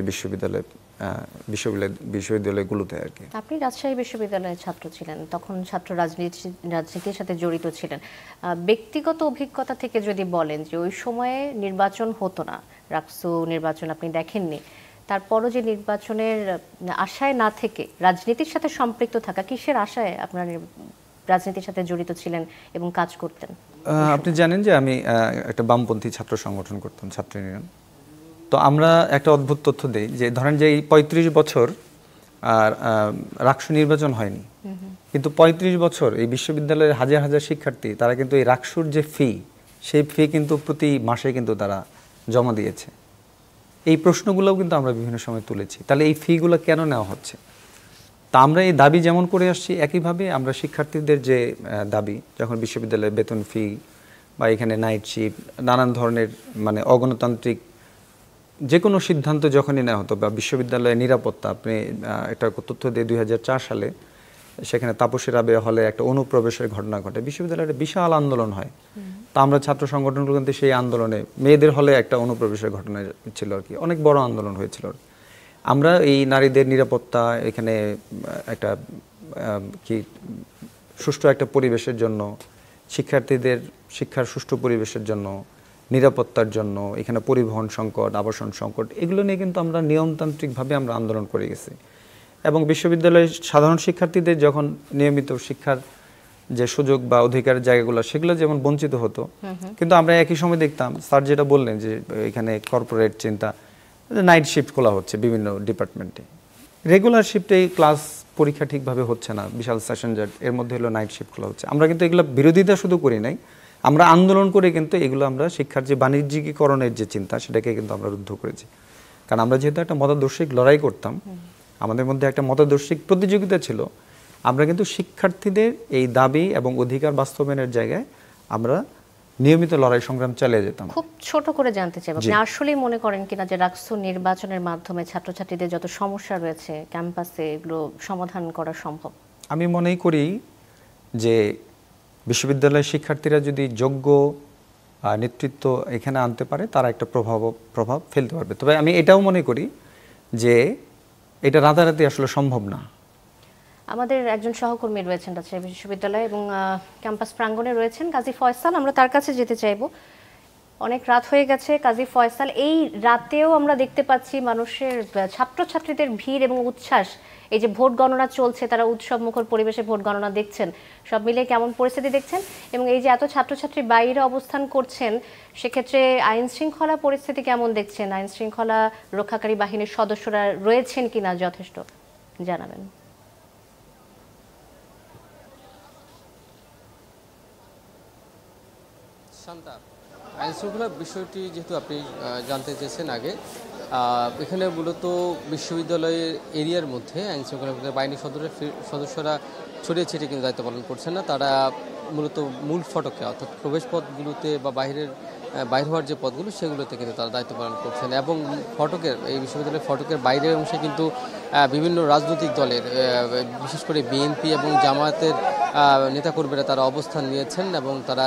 বিশ্ববিদ্যালয়গুলোতে আর কি। আপনি রাজশাহী বিশ্ববিদ্যালয়ের ছাত্র ছিলেন, তখন ছাত্র রাজনীতির সাথে জড়িত ছিলেন। ব্যক্তিগত অভিজ্ঞতা থেকে যদি বলেন যে ওই সময়ে নির্বাচন হতো না, রাকসু নির্বাচন আপনি দেখেননি, তারপরও যে নির্বাচনের আশায় না থেকে রাজনীতির সাথে সম্পৃক্ত থাকা, কিসের আশায় আপনার রাজনীতির সাথে জড়িত ছিলেন এবং কাজ করতেন? আপনি জানেন যে আমি একটা বামপন্থী ছাত্র সংগঠন করতাম, ছাত্র ইউনিয়ন। তো আমরা একটা অদ্ভুত তথ্য দেই যে ধরেন যে এই 35 বছর আর রাকসু নির্বাচন হয়নি, কিন্তু 35 বছর এই বিশ্ববিদ্যালয়ের হাজার হাজার শিক্ষার্থী তারা কিন্তু এই রাকসুর যে ফি, সেই ফি কিন্তু প্রতি মাসে কিন্তু তারা জমা দিয়েছে। এই প্রশ্নগুলোও কিন্তু আমরা বিভিন্ন সময় তুলেছি, তাহলে এই ফিগুলো কেন নেওয়া হচ্ছে? তা আমরা এই দাবি যেমন করে আসছি, একইভাবে আমরা শিক্ষার্থীদের যে দাবি, যখন বিশ্ববিদ্যালয়ের বেতন ফি বা এখানে নাইট শিফট, নানান ধরনের মানে অগণতান্ত্রিক যে কোনো সিদ্ধান্ত যখনই নেওয়া হতো, বা বিশ্ববিদ্যালয়ের নিরাপত্তা, আপনি একটা তথ্য দিয়ে 2004 সালে সেখানে তাপসী রাবেয়া হলে একটা অনুপ্রবেশের ঘটনা ঘটে, বিশ্ববিদ্যালয়ে একটা বিশাল আন্দোলন হয়। তা আমরা ছাত্র সংগঠনগুলো কিন্তু সেই আন্দোলনে, মেয়েদের হলে একটা অনুপ্রবেশের ঘটনা ছিল আর কি, অনেক বড় আন্দোলন হয়েছিল। আমরা এই নারীদের নিরাপত্তা, এখানে একটা কি সুষ্ঠু একটা পরিবেশের জন্য, শিক্ষার্থীদের শিক্ষার সুষ্ঠু পরিবেশের জন্য, নিরাপত্তার জন্য, এখানে পরিবহন সংকট, আবাসন সংকট, এগুলো নিয়ে কিন্তু আমরা নিয়মতান্ত্রিকভাবে আমরা আন্দোলন করে গেছি। এবং বিশ্ববিদ্যালয়ের সাধারণ শিক্ষার্থীদের যখন নিয়মিত শিক্ষার যে সুযোগ বা অধিকারের জায়গাগুলো সেগুলো যেমন বঞ্চিত হতো, কিন্তু আমরা একই সময় দেখতাম স্যার যেটা বললেন যে এখানে কর্পোরেট চিন্তা, নাইট শিফট খোলা হচ্ছে বিভিন্ন ডিপার্টমেন্টে, রেগুলার শিফটে ক্লাস পরীক্ষা ঠিকভাবে হচ্ছে না, বিশাল সেশন জট, এর মধ্যে হলো নাইট শিফট খোলা হচ্ছে। আমরা কিন্তু এগুলো বিরোধিতা শুধু করি নাই, আমরা আন্দোলন করে কিন্তু এগুলো আমরা শিক্ষার যে বাণিজ্যিকীকরণের যে চিন্তা সেটাকে কিন্তু আমরা রুদ্ধ করেছি। কারণ আমরা যেহেতু একটা মতাদর্শিক লড়াই করতাম, আমাদের মধ্যে একটা মতাদর্শিক প্রতিযোগিতা ছিল, আমরা কিন্তু শিক্ষার্থীদের এই দাবি এবং অধিকার বাস্তবায়নের জায়গায় আমরা নিয়মিত লড়াই সংগ্রাম চালিয়ে যেতাম। খুব ছোট করে জানতে চাই, আপনি আসলেই মনে করেন কিনা যে রাকসু নির্বাচনের মাধ্যমে ছাত্রছাত্রীদের যত সমস্যা রয়েছে ক্যাম্পাসে এগুলো সমাধান করা সম্ভব? আমি মনেই করি যে বিশ্ববিদ্যালয়ের শিক্ষার্থীরা যদি যোগ্য নেতৃত্ব এখানে আনতে পারে তারা একটা প্রভাব ফেলতে পারবে। তবে আমি এটাও মনে করি যে এটা রাতারাতি আসলে সম্ভব না। আমাদের একজন সহকর্মী রয়েছেন রাজশাহী বিশ্ববিদ্যালয় এবং ক্যাম্পাস প্রাঙ্গণে রয়েছেন কাজী ফয়সাল, আমরা তার কাছে যেতে চাইব। অনেক রাত হয়ে গেছে কাজী ফয়সাল, এই রাতেও আমরা দেখতে পাচ্ছি মানুষের, ছাত্রছাত্রীদের ভিড় এবং উচ্ছ্বাস। এই যে ভোট গণনা চলছে, তারা উৎসব মুখর পরিবেশে ভোট গণনা দেখছেন, সব মিলিয়ে কেমন পরিস্থিতি দেখছেন? এবং এই যে এত ছাত্রছাত্রী বাইরে অবস্থান করছেন, সেক্ষেত্রে আইন শৃঙ্খলা পরিস্থিতি কেমন দেখছেন? আইন শৃঙ্খলা রক্ষাকারী বাহিনীর সদস্যরা রয়েছেন কিনা যথেষ্ট, জানাবেন। শান্তা, আইন শৃঙ্খলা বিষয়টি যেহেতু আপনি জানতে চেয়েছেন আগে, এখানে মূলত বিশ্ববিদ্যালয়ের এরিয়ার মধ্যে আইন শৃঙ্খলা বাহিনীর সদস্যরা ছড়িয়ে ছিটিয়ে কিন্তু দায়িত্ব পালন করছেন না। তারা মূলত মূল ফটকে অর্থাৎ প্রবেশ পথগুলোতে বা বাইর হওয়ার যে পথগুলো সেগুলোতে কিন্তু তারা দায়িত্ব পালন করছেন, এবং এই বিশ্ববিদ্যালয়ের ফটকের বাইরের অংশে কিন্তু বিভিন্ন রাজনৈতিক দলের, বিশেষ করে বিএনপি এবং জামায়াতের নেতাকর্মীরা তারা অবস্থান নিয়েছেন, এবং তারা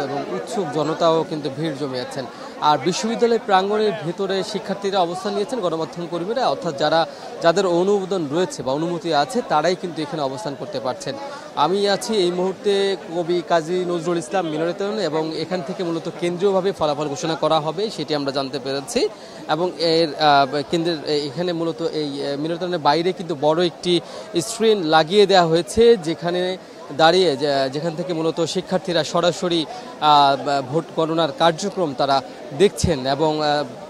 এবং উৎসুক জনতাও কিন্তু ভিড় জমিয়েছেন। আর বিশ্ববিদ্যালয়ের প্রাঙ্গণের ভেতরে শিক্ষার্থীরা অবস্থান নিয়েছেন, গণমাধ্যম কর্মীরা অর্থাৎ যাদের অনুমোদন রয়েছে বা অনুমতি আছে তারাই কিন্তু এখানে অবস্থান করতে পারছেন। আমি আছি এই মুহূর্তে কবি কাজী নজরুল ইসলাম মিলনায়তনে, এবং এখান থেকে মূলত কেন্দ্রীয়ভাবে ফলাফল ঘোষণা করা হবে সেটি আমরা জানতে পেরেছি। এবং এর কেন্দ্রের এখানে মূলত এই মিলনায়তনের বাইরে কিন্তু বড় একটি স্ক্রিন লাগিয়ে দেওয়া হয়েছে, যেখান থেকে মূলত শিক্ষার্থীরা সরাসরি ভোট গণনার কার্যক্রম তারা দেখছেন, এবং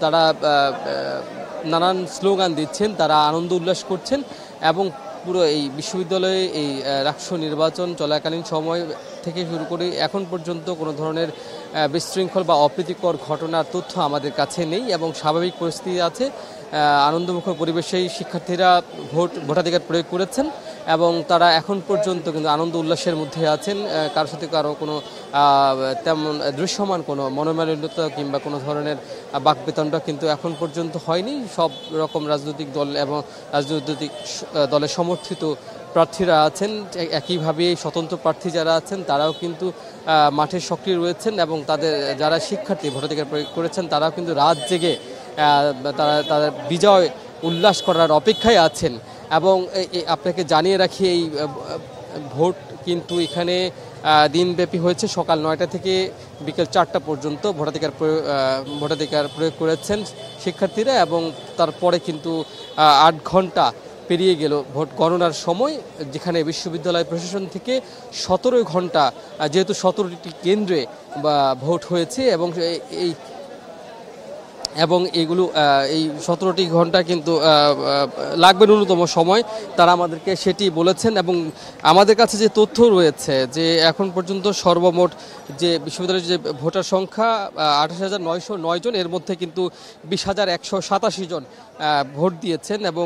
তারা নানান স্লোগান দিচ্ছেন, তারা আনন্দ উল্লাস করছেন। এবং পুরো এই বিশ্ববিদ্যালয়ে এই রাকসু নির্বাচন চলাকালীন সময় থেকে শুরু করে এখন পর্যন্ত কোনো ধরনের বিশৃঙ্খল বা অপ্রীতিকর ঘটনার তথ্য আমাদের কাছে নেই, এবং স্বাভাবিক পরিস্থিতি আছে। আনন্দমুখর পরিবেশেই শিক্ষার্থীরা ভোটাধিকার প্রয়োগ করেছেন, এবং তারা এখন পর্যন্ত কিন্তু আনন্দ উল্লাসের মধ্যে আছেন। কারোর সাথে কারো কোনো তেমন দৃশ্যমান কোনো মনোমালিন্যতা কিংবা কোনো ধরনের বাকবিতণ্ডা কিন্তু এখন পর্যন্ত হয়নি। সব রকম রাজনৈতিক দল এবং রাজনৈতিক দলের সমর্থিত প্রার্থীরা আছেন, একইভাবে স্বতন্ত্র প্রার্থী যারা আছেন তারাও কিন্তু মাঠে সক্রিয় রয়েছেন, এবং তাদের যারা শিক্ষার্থী ভোটাধিকার প্রয়োগ করেছেন তারাও কিন্তু রাত জেগে তাদের বিজয় উল্লাস করার অপেক্ষায় আছেন। এবং আপনাকে জানিয়ে রাখি, এই ভোট কিন্তু এখানে দিনব্যাপী হয়েছে, সকাল 9টা থেকে বিকেল 4টা পর্যন্ত ভোটাধিকার প্রয়োগ করেছেন শিক্ষার্থীরা, এবং তারপরে কিন্তু 8 ঘন্টা পেরিয়ে গেল ভোট গণনার সময়, যেখানে বিশ্ববিদ্যালয় প্রশাসন থেকে 17 ঘন্টা, যেহেতু 17টি কেন্দ্রে ভোট হয়েছে, এবং এগুলো এই 17টি ঘন্টা কিন্তু লাগবে ন্যূনতম সময়, তারা আমাদেরকে সেটি বলেছেন। এবং আমাদের কাছে যে তথ্য রয়েছে যে এখন পর্যন্ত সর্বমোট যে বিশ্ববিদ্যালয়ের যে ভোটার সংখ্যা 28,909 জন, এর মধ্যে কিন্তু 20,187 জন ভোট দিয়েছেন, এবং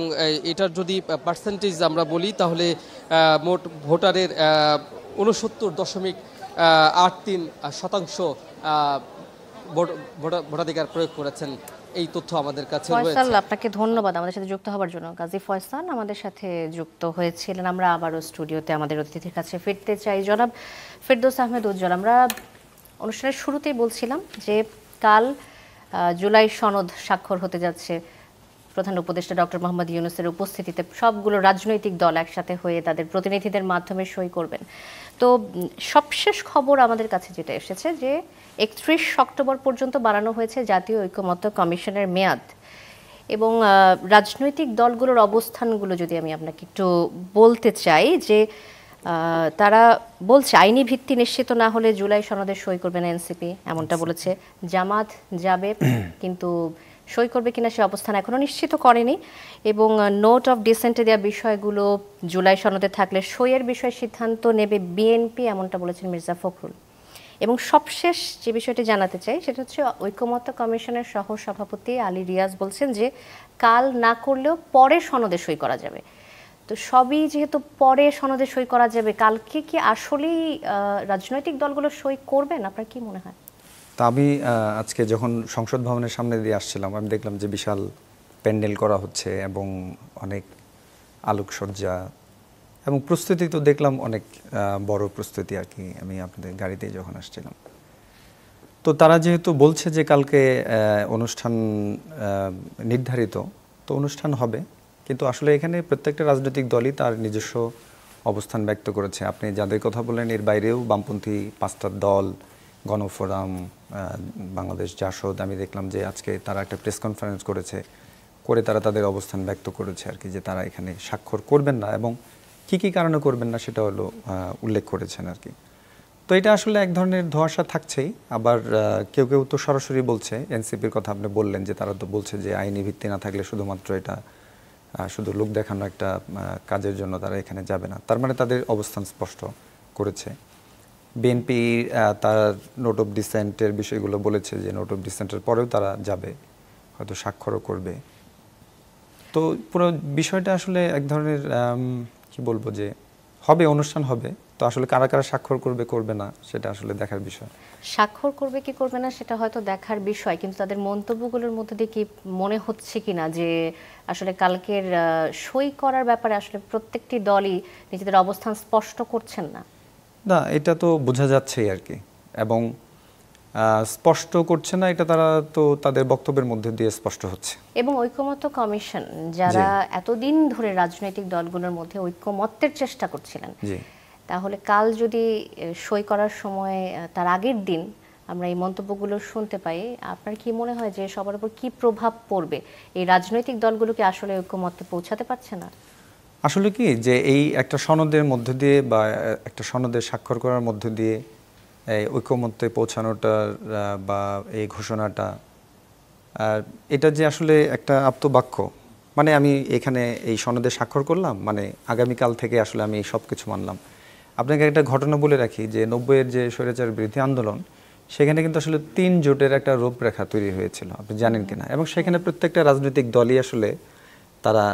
এটার যদি পার্সেন্টেজ আমরা বলি তাহলে মোট ভোটারের 69.83% ভোটাধিকার প্রয়োগ করেছেন। এই তথ্য আমাদের কাছে রয়েছে। ফয়সাল, আপনাকে ধন্যবাদ আমাদের সাথে যুক্ত হওয়ার জন্য। গাজী ফয়সাল আমাদের সাথে যুক্ত হয়েছিলেন। আমরা আবারও স্টুডিওতে আমাদের অতিথির কাছে ফিরতে চাই। জনাব ফেরদৌস আহমেদ উজ্জ্বল, আমরা অনুষ্ঠানের শুরুতেই বলছিলাম যে কাল জুলাই সনদ স্বাক্ষর হতে যাচ্ছে প্রধান উপদেষ্টা ডক্টর মোহাম্মদ ইউনূসের উপস্থিতিতে। সবগুলো রাজনৈতিক দল একসাথে হয়ে তাদের প্রতিনিধিদের মাধ্যমে সই করবেন। তো সবশেষ খবর আমাদের কাছে যেটা এসেছে যে 31 অক্টোবর পর্যন্ত বাড়ানো হয়েছে জাতীয় ঐকমত্য কমিশনের মেয়াদ। এবং রাজনৈতিক দলগুলোর অবস্থানগুলো যদি আমি আপনাকে একটু বলতে চাই যে তারা বলছে আইনি ভিত্তি নিশ্চিত না হলে জুলাই সনদে সই করবে না এনসিপি, এমনটা বলেছে। জামাত যাবে, কিন্তু সই করবে কিনা সে অবস্থান এখনো নিশ্চিত করেনি। এবং নোট অফ ডিসেন্টে দেওয়া বিষয়গুলো জুলাই সনদে থাকলে সইয়ের বিষয়ে সিদ্ধান্ত নেবে বিএনপি, এমনটা বলেছেন মির্জা ফখরুল। এবং সবশেষ যে বিষয়টি জানাতে চাই সেটা হচ্ছে ঐকমত্য কমিশনের সহ সভাপতি আলী রিয়াজ বলছেন যে কাল না করলেও পরে সনদে সই করা যাবে। তো সবই যেহেতু পরে সনদে সই করা যাবে, কালকে কি আসলেই রাজনৈতিক দলগুলো সই করবেন? আপনার কি মনে হয়? তা আমি আজকে যখন সংসদ ভবনের সামনে দিয়ে আসছিলাম, আমি দেখলাম যে বিশাল প্যান্ডেল করা হচ্ছে এবং অনেক আলোকসজ্জা এবং প্রস্তুতি তো দেখলাম অনেক বড় প্রস্তুতি আর কি। আমি আপনাদের গাড়িতে যখন আসছিলাম, তো তারা যেহেতু বলছে যে কালকে অনুষ্ঠান নির্ধারিত, তো অনুষ্ঠান হবে, কিন্তু আসলে এখানে প্রত্যেকটা রাজনৈতিক দলই তার নিজস্ব অবস্থান ব্যক্ত করেছে। আপনি যাদের কথা বললেন এর বাইরেও বামপন্থী 5টা দল, গণফোরাম, বাংলাদেশ জাসদ, আমি দেখলাম যে আজকে তারা একটা প্রেস কনফারেন্স করে তারা তাদের অবস্থান ব্যক্ত করেছে আর কি, যে তারা এখানে স্বাক্ষর করবেন না এবং কি কি কারণে করবেন না সেটা হলো উল্লেখ করেছেন আর কি। তো এটা আসলে এক ধরনের ধোঁয়াশা থাকছেই। আবার কেউ কেউ তো সরাসরি বলছে, এনসিপির কথা আপনি বললেন, যে তারা তো বলছে যে আইনি ভিত্তি না থাকলে শুধুমাত্র এটা শুধু লোক দেখানো একটা কাজের জন্য তারা এখানে যাবে না। তার মানে তাদের অবস্থান স্পষ্ট করেছে। বিএনপি তার নোট অফ ডিসেন্টের বিষয়গুলো বলেছে যে নোট অফ ডিসেন্টের পরেও তারা যাবে, হয়তো স্বাক্ষরও করবে। তো পুরো বিষয়টা আসলে এক ধরনের কি বলবো, যে হবে, অনুষ্ঠান হবে, তো আসলে কারা কারা স্বাক্ষর করবে করবে না সেটা আসলে দেখার বিষয়। স্বাক্ষর করবে কি করবে না সেটা হয়তো দেখার বিষয়, কিন্তু তাদের মন্তব্যগুলোর মধ্যে দিয়ে কি মনে হচ্ছে কিনা যে আসলে কালকের সই করার ব্যাপারে আসলে প্রত্যেকটি দলই নিজেদের অবস্থান স্পষ্ট করছেন না? না, এটা তো বোঝা যাচ্ছেই আর কি, এবং স্পষ্ট করছে না এটা তারা তো তাদের বক্তব্যের মধ্যে দিয়ে স্পষ্ট হচ্ছে। এবং ঐকমত্য কমিশন যারা এতদিন ধরে রাজনৈতিক দলগুলোর মধ্যে ঐকমত্যের চেষ্টা করছিলেন, তাহলে কাল যদি সই করার সময় তার আগের দিন আমরা এই মন্তব্যগুলো শুনতে পাই, আপনার কি মনে হয় যে সবার উপর কি প্রভাব পড়বে? এই রাজনৈতিক দলগুলোকে আসলে ঐকমত্যে পৌঁছাতে পারছে না? আসলে কি, যে এই একটা সনদের মধ্যে দিয়ে বা একটা সনদে স্বাক্ষর করার মধ্যে দিয়ে এই ঐকমত্যে পৌঁছানোটা বা এই ঘোষণাটা, এটা যে আসলে একটা আপ্তবাক্য, মানে আমি এখানে এই সনদে স্বাক্ষর করলাম, মানে আগামীকাল থেকে আসলে আমি সব কিছু মানলাম। আপনাকে একটা ঘটনা বলে রাখি যে 90-এর যে স্বৈরাচার বিরোধী আন্দোলন, সেখানে কিন্তু আসলে 3 জোটের একটা রূপরেখা তৈরি হয়েছিল, আপনি জানেন কিনা? এবং সেখানে প্রত্যেকটা রাজনৈতিক দলই আসলে তারা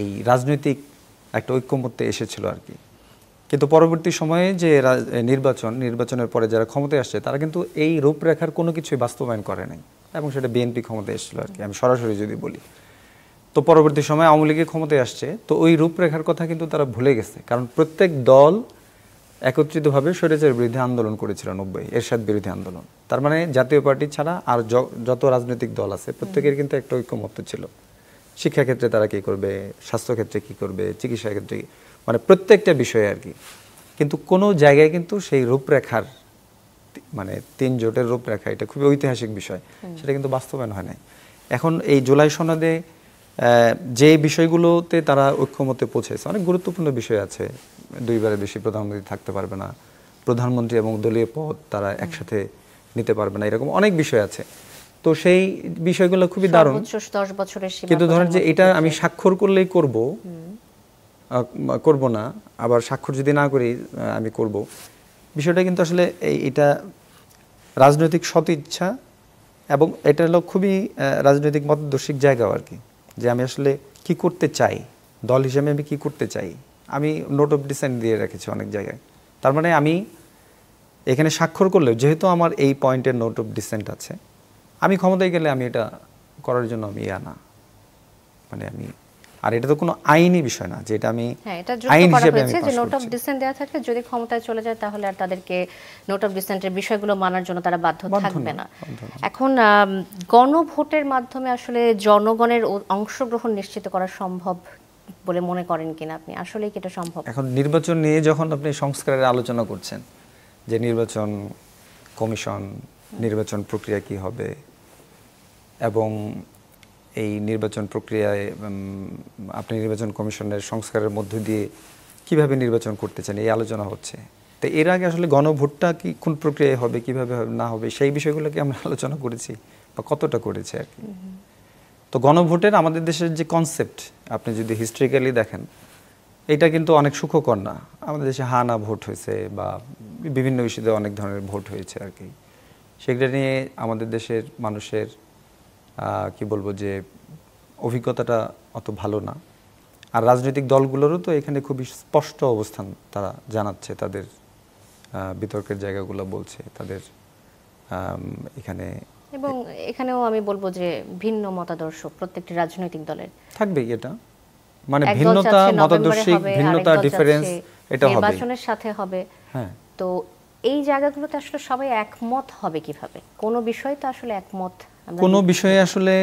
এই রাজনৈতিক একটা ঐক্যমত্যে এসেছিল আর কি। কিন্তু পরবর্তী সময়ে যে নির্বাচনের পরে যারা ক্ষমতায় আসছে, তারা কিন্তু এই রূপরেখার কোনো কিছুই বাস্তবায়ন করে নাই, এবং সেটা বিএনপি ক্ষমতায় এসেছিল আর কি, আমি সরাসরি যদি বলি। তো পরবর্তী সময়ে আওয়ামী লীগের ক্ষমতায় আসছে, তো ওই রূপরেখার কথা কিন্তু তারা ভুলে গেছে, কারণ প্রত্যেক দল একত্রিতভাবে স্বৈরাচার বিরোধী আন্দোলন করেছিল 90 এরশাদ বিরোধী আন্দোলন। তার মানে জাতীয় পার্টি ছাড়া আর যত রাজনৈতিক দল আছে প্রত্যেকের কিন্তু একটা ঐক্যমত্য ছিল। শিক্ষাক্ষেত্রে তারা কি করবে, স্বাস্থ্যক্ষেত্রে কি করবে, চিকিৎসা ক্ষেত্রে, মানে প্রত্যেকটা বিষয়ে আর কি। কিন্তু কোনো জায়গায় কিন্তু সেই রূপরেখার, মানে 3 জোটের রূপরেখা, এটা খুবই ঐতিহাসিক বিষয়, সেটা কিন্তু বাস্তবায়ন হয় নাই। এখন এই জুলাই সনদে যে বিষয়গুলোতে তারা ঐক্যমত্যে পৌঁছেছে, অনেক গুরুত্বপূর্ণ বিষয় আছে। 2বারের বেশি প্রধানমন্ত্রী থাকতে পারবে না, প্রধানমন্ত্রী এবং দলীয় পদ তারা একসাথে নিতে পারবে না, এরকম অনেক বিষয় আছে। তো সেই বিষয়গুলো খুবই দারুণ। 10 বছরের সীমা, কিন্তু ধরেন যে এটা আমি স্বাক্ষর করলেই করব না, আবার স্বাক্ষর যদি না করি আমি করব, বিষয়টা কিন্তু আসলে এটা রাজনৈতিক সৎ ইচ্ছা, এবং এটা হলো খুবই রাজনৈতিক মতাদর্শিক জায়গাও আর কি, যে আমি আসলে কি করতে চাই, দল হিসেবে আমি কি করতে চাই। আমি নোট অফ ডিসেন্ট দিয়ে রেখেছি অনেক জায়গায়। তার মানে আমি এখানে স্বাক্ষর করলেও, যেহেতু আমার এই পয়েন্টের নোট অফ ডিসেন্ট আছে, আমি ক্ষমতায় গেলে আমি এটা করার জন্য আমি মানে আমি, আর এটা তো কোনো আইনি বিষয় না যে এটা আমি আইন হিসেবে আমি পাস করছি। নোট অফ ডিসেন্ট দেওয়া থাকলে যদি ক্ষমতায় চলে যায়, তাহলে আর তাদেরকে নোট অফ ডিসেন্টের বিষয়গুলো মানার জন্য তারা বাধ্য থাকবে না। এখন গণভোটের মাধ্যমে আসলে জনগণের অংশগ্রহণ নিশ্চিত করা সম্ভব বলে মনে করেন কিনা আপনি? আসলেই কি এটা সম্ভব? এখন নির্বাচন নিয়ে যখন আপনি সংস্কারের আলোচনা করছেন, যে নির্বাচন কমিশন, নির্বাচন প্রক্রিয়া কি হবে, এবং এই নির্বাচন প্রক্রিয়ায় আপনি নির্বাচন কমিশনের সংস্কারের মধ্য দিয়ে কিভাবে নির্বাচন করতে চান এই আলোচনা হচ্ছে। তো এর আগে আসলে গণভোটটা কি কোন প্রক্রিয়ায় হবে, কিভাবে না হবে, সেই বিষয়গুলো কি আমরা আলোচনা করেছি বা কতটা করেছি আর কি। তো গণভোটের আমাদের দেশের যে কনসেপ্ট আপনি যদি হিস্ট্রিক্যালি দেখেন, এটা কিন্তু অনেক সুখকর না। আমাদের দেশে হা না ভোট হয়েছে বা বিভিন্ন ইস্যুতে অনেক ধরনের ভোট হয়েছে আর কি। সেগুলো নিয়ে আমাদের দেশের মানুষের কি বলবো যে অভিজ্ঞতাটা অত ভালো না। আর রাজনৈতিক দলগুলোরও তো এখানে খুবই স্পষ্ট অবস্থান তারা জানাচ্ছে, তাদের বিতর্কের জায়গাগুলো বলছে তাদের এখানে। এবং এখানেও আমি বলবো যে ভিন্ন মতাদর্শ প্রত্যেকটি রাজনৈতিক দলের থাকবেই, এটা মানে ভিন্নতা, মতাদর্শিক ভিন্নতা, ডিফারেন্স, এটা হবে, নির্বাচনের সাথে হবে। হ্যাঁ, তো এই জায়গাগুলোতে আসলে সবাই একমত হবে কিভাবে? কোনো বিষয় তো আসলে একমত, কোনো বিষয়ে আসলে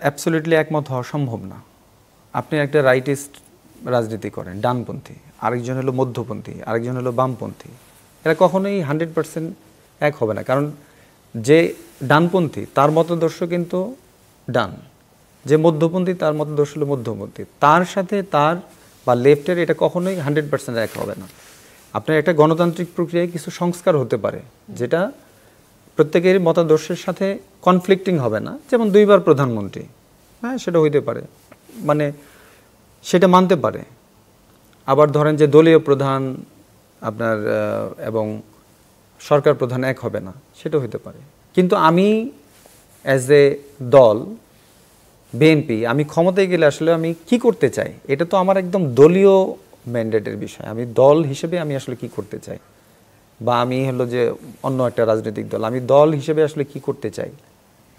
অ্যাবসলিউটলি একমত হওয়া সম্ভব না। আপনি একটা রাইটিস্ট রাজনীতি করেন, ডানপন্থী, আরেকজন হলো মধ্যপন্থী, আরেকজন হলো বামপন্থী, এরা কখনোই 100% এক হবে না। কারণ যে ডানপন্থী তার মতাদর্শ কিন্তু ডান, যে মধ্যপন্থী তার মতাদর্শ হলো মধ্যপন্থী, তার সাথে তার বা লেফটের এটা কখনোই 100% এক হবে না। আপনার একটা গণতান্ত্রিক প্রক্রিয়ায় কিছু সংস্কার হতে পারে যেটা প্রত্যেকের মতাদর্শের সাথে কনফ্লিক্টিং হবে না। যেমন 2 বার প্রধানমন্ত্রী, হ্যাঁ সেটা হইতে পারে, মানে সেটা মানতে পারে। আবার ধরেন যে দলীয় প্রধান আপনার এবং সরকার প্রধান এক হবে না, সেটা হইতে পারে। কিন্তু আমি অ্যাজ এ দল বিএনপি, আমি ক্ষমতায় গেলে আসলে আমি কি করতে চাই, এটা তো আমার একদম দলীয় ম্যান্ডেটের বিষয়। আমি দল হিসেবে আমি আসলে কি করতে চাই, বা আমি হলো যে অন্য একটা রাজনৈতিক দল, আমি দল হিসেবে আসলে কি করতে চাই।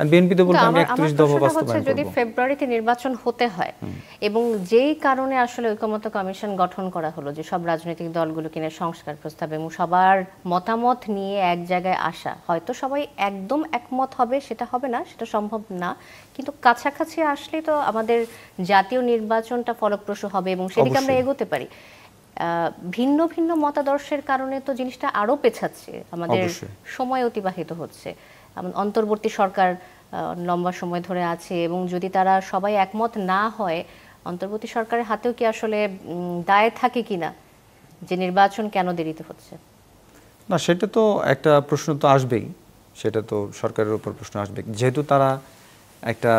আর বিএনপি তো বলতে আমি 31 দফা বাস্তবায়ন করব। যদি ফেব্রুয়ারিতে নির্বাচন হতে হয় এবং যেই কারণে আসলে ঐকমত্য কমিশন গঠন করা হলো, যে সব রাজনৈতিক দলগুলো কিনে সংস্কার প্রস্তাব এবং সবার মতামত নিয়ে এক জায়গায় আসা, হয়তো সবাই একদম একমত হবে সেটা হবে না, সেটা সম্ভব না, কিন্তু কাছাকাছি আসলে তো আমাদের জাতীয় নির্বাচনটা ফলপ্রসূ হবে এবং সেদিকে আমরা এগোতে পারি। ভিন্ন ভিন্ন মতাদর্শের কারণে তো জিনিসটা আরো পেছাচ্ছে, আমাদের সময় অতিবাহিত হচ্ছে। অন্তর্বর্তী সরকার লম্বা সময় ধরে আছে এবং যদি তারা সবাই একমত না হয়, অন্তর্বর্তী সরকারের হাতেও কি আসলে দায় থাকে কিনা যে নির্বাচন কেন দেরিতে হচ্ছে? না, সেটা তো একটা প্রশ্ন তো আসবেই, সেটা তো সরকারের উপর প্রশ্ন আসবে। যেহেতু তারা একটা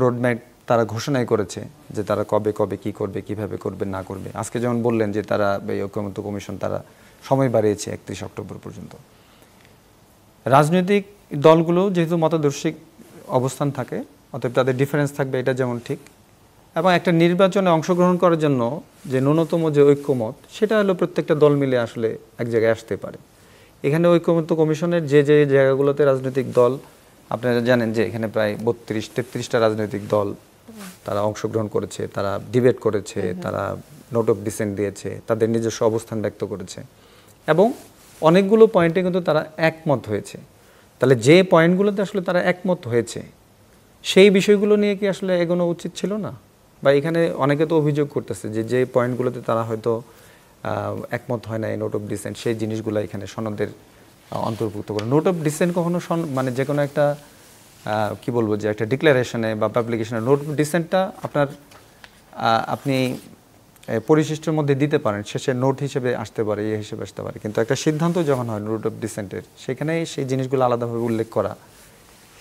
রোডম্যাপ তারা ঘোষণাই করেছে যে তারা কবে কবে কি করবে, কিভাবে করবে না করবে। আজকে যেমন বললেন যে তারা এই ঐকমত্য কমিশন তারা সময় বাড়িয়েছে 31 অক্টোবর পর্যন্ত। রাজনৈতিক দলগুলো যেহেতু মতাদর্শিক অবস্থান থাকে, অতএব তাদের ডিফারেন্স থাকবে, এটা যেমন ঠিক। এবং একটা নির্বাচনে অংশগ্রহণ করার জন্য যে ন্যূনতম যে ঐক্যমত, সেটা হলো প্রত্যেকটা দল মিলে আসলে এক জায়গায় আসতে পারে। এখানে ঐকমত্য কমিশনের যে যে জায়গাগুলোতে রাজনৈতিক দল, আপনারা জানেন যে এখানে প্রায় 32-33টা রাজনৈতিক দল তারা অংশগ্রহণ করেছে, তারা ডিবেট করেছে, তারা নোট অফ ডিসেন্ট দিয়েছে, তাদের নিজস্ব অবস্থান ব্যক্ত করেছে এবং অনেকগুলো পয়েন্টে কিন্তু তারা একমত হয়েছে। তাহলে যে পয়েন্টগুলোতে আসলে তারা একমত হয়েছে সেই বিষয়গুলো নিয়ে কি আসলে এগোনো উচিত ছিল না? বা এখানে অনেকে তো অভিযোগ করতেছে যে যে পয়েন্টগুলোতে তারা হয়তো একমত হয় না, এই নোট অফ ডিসেন্ট, সেই জিনিসগুলো এখানে সনদের অন্তর্ভুক্ত করে। নোট অফ ডিসেন্ট কখনো মানে যে কোনো একটা কি বলবো যে একটা ডিক্লারেশনে বা পাবলিকেশনে নোট অফ ডিসেন্টটা আপনি পরিশিষ্টের মধ্যে দিতে পারেন, শেষে নোট হিসেবে আসতে পারে, ইয়ে হিসেবে আসতে পারে। কিন্তু একটা সিদ্ধান্ত যখন হয় নোট অফ ডিসেন্টের, সেখানে সেই জিনিসগুলো আলাদাভাবে উল্লেখ করা,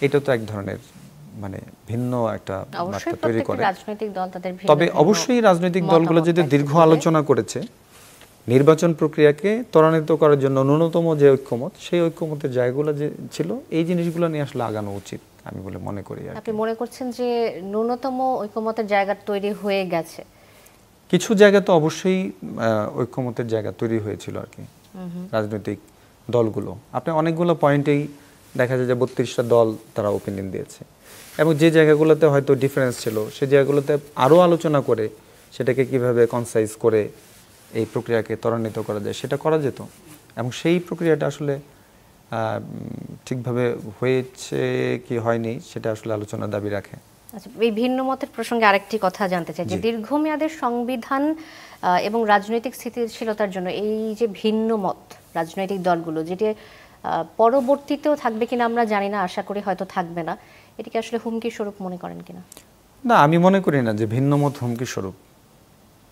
এটা তো এক ধরনের মানে ভিন্ন একটা বার্তা তৈরি করে। তবে অবশ্যই রাজনৈতিক দলগুলো যদি দীর্ঘ আলোচনা করেছে নির্বাচন প্রক্রিয়াকে ত্বরান্বিত করার জন্য ন্যূনতম যে ঐক্যমত, সেই ঐক্যমতের জায়গাগুলো যে ছিল, এই জিনিসগুলো নিয়ে আসলে আগানো উচিত আমি বলে মনে করি। আপনি মনে করছেন যে ন্যূনতম ঐক্যমতের জায়গা তৈরি হয়ে গেছে? কিছু জায়গা তো অবশ্যই ঐক্যমতের জায়গা তৈরি হয়েছিল আর কি। রাজনৈতিক দলগুলো আপনি অনেকগুলো পয়েন্টেই দেখা যায় যে 32টা দল তারা ওপিনিয়ন দিয়েছে এবং যে জায়গাগুলোতে হয়তো ডিফারেন্স ছিল সেই জায়গাগুলোতে আরও আলোচনা করে সেটাকে কিভাবে কনসাইজ করে এই প্রক্রিয়াকে ত্বরান্বিত করা যায় সেটা করা যেত এবং সেই প্রক্রিয়াটা আসলে ঠিকভাবে হয়েছে কি হয়নি সেটা আসলে আলোচনার দাবি রাখে। আচ্ছা, এই ভিন্ন মতের প্রসঙ্গে আরেকটি কথা জানতে চাই যে দীর্ঘমেয়াদের সংবিধান এবং রাজনৈতিক স্থিতিশীলতার জন্য এই যে ভিন্ন মত রাজনৈতিক দলগুলো, যেটি পরবর্তীতেও থাকবে কিনা আমরা জানি না, আশা করি হয়তো থাকবে না, এটিকে আসলে হুমকি স্বরূপ মনে করেন কিনা? না, আমি মনে করি না যে ভিন্ন মত হুমকি স্বরূপ।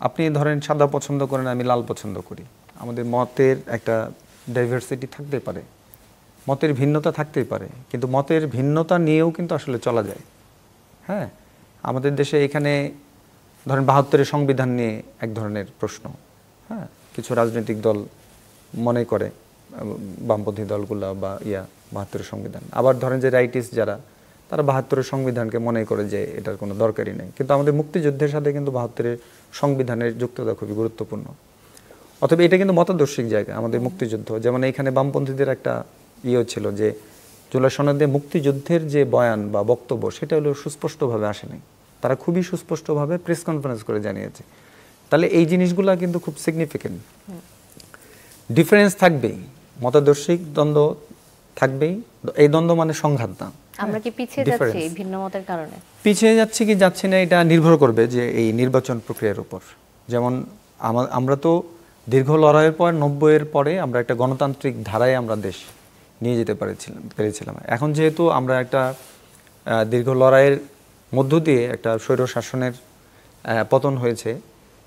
আপনি ধরেন সাদা পছন্দ করেন, আমি লাল পছন্দ করি, আমাদের মতের একটা ডাইভার্সিটি থাকতে পারে, মতের ভিন্নতা থাকতেই পারে, কিন্তু মতের ভিন্নতা নিয়েও কিন্তু আসলে চলা যায়। হ্যাঁ, আমাদের দেশে এখানে ধরেন ৭২-এর সংবিধান নিয়ে এক ধরনের প্রশ্ন। হ্যাঁ, কিছু রাজনৈতিক দল মনে করে, বামপন্থী দলগুলা বা ৭২-এর সংবিধান, আবার ধরেন যে রাইটিস্ট যারা, তারা ৭২-এর সংবিধানকে মনে করে যে এটার কোনো দরকারই নেই। কিন্তু আমাদের মুক্তিযুদ্ধের সাথে কিন্তু ৭২-এর সংবিধানের যুক্ততা খুবই গুরুত্বপূর্ণ। অথবা এটা কিন্তু মতাদর্শিক জায়গা আমাদের মুক্তিযুদ্ধ। যেমন এইখানে বামপন্থীদের একটা ছিল যে জুলাই সনদে মুক্তিযুদ্ধের যে বয়ান বা বক্তব্য, সেটা হলো সুস্পষ্টভাবে আসেনি, তারা খুবই সুস্পষ্টভাবে প্রেস কনফারেন্স করে জানিয়েছে। তাহলে এই জিনিসগুলো কিন্তু খুব সিগনিফিকেন্ট। ডিফারেন্স থাকবেই, মতাদর্শিক দ্বন্দ্ব থাকবেই, এই দ্বন্দ্ব মানে সংঘাত না। আমরা কি পিছিয়ে যাচ্ছি এই ভিন্ন মতের কারণে? পিছিয়ে যাচ্ছি কি যাচ্ছি না, এটা নির্ভর করবে যে এই নির্বাচন প্রক্রিয়ার উপর। যেমন আমরা তো দীর্ঘ লড়াইয়ের পর ৯০-এর পরে আমরা একটা গণতান্ত্রিক ধারায় আমরা দেশ নিয়ে যেতে পেরেছিলাম। এখন যেহেতু আমরা একটা দীর্ঘ লড়াইয়ের মধ্য দিয়ে একটা স্বৈর শাসনের পতন হয়েছে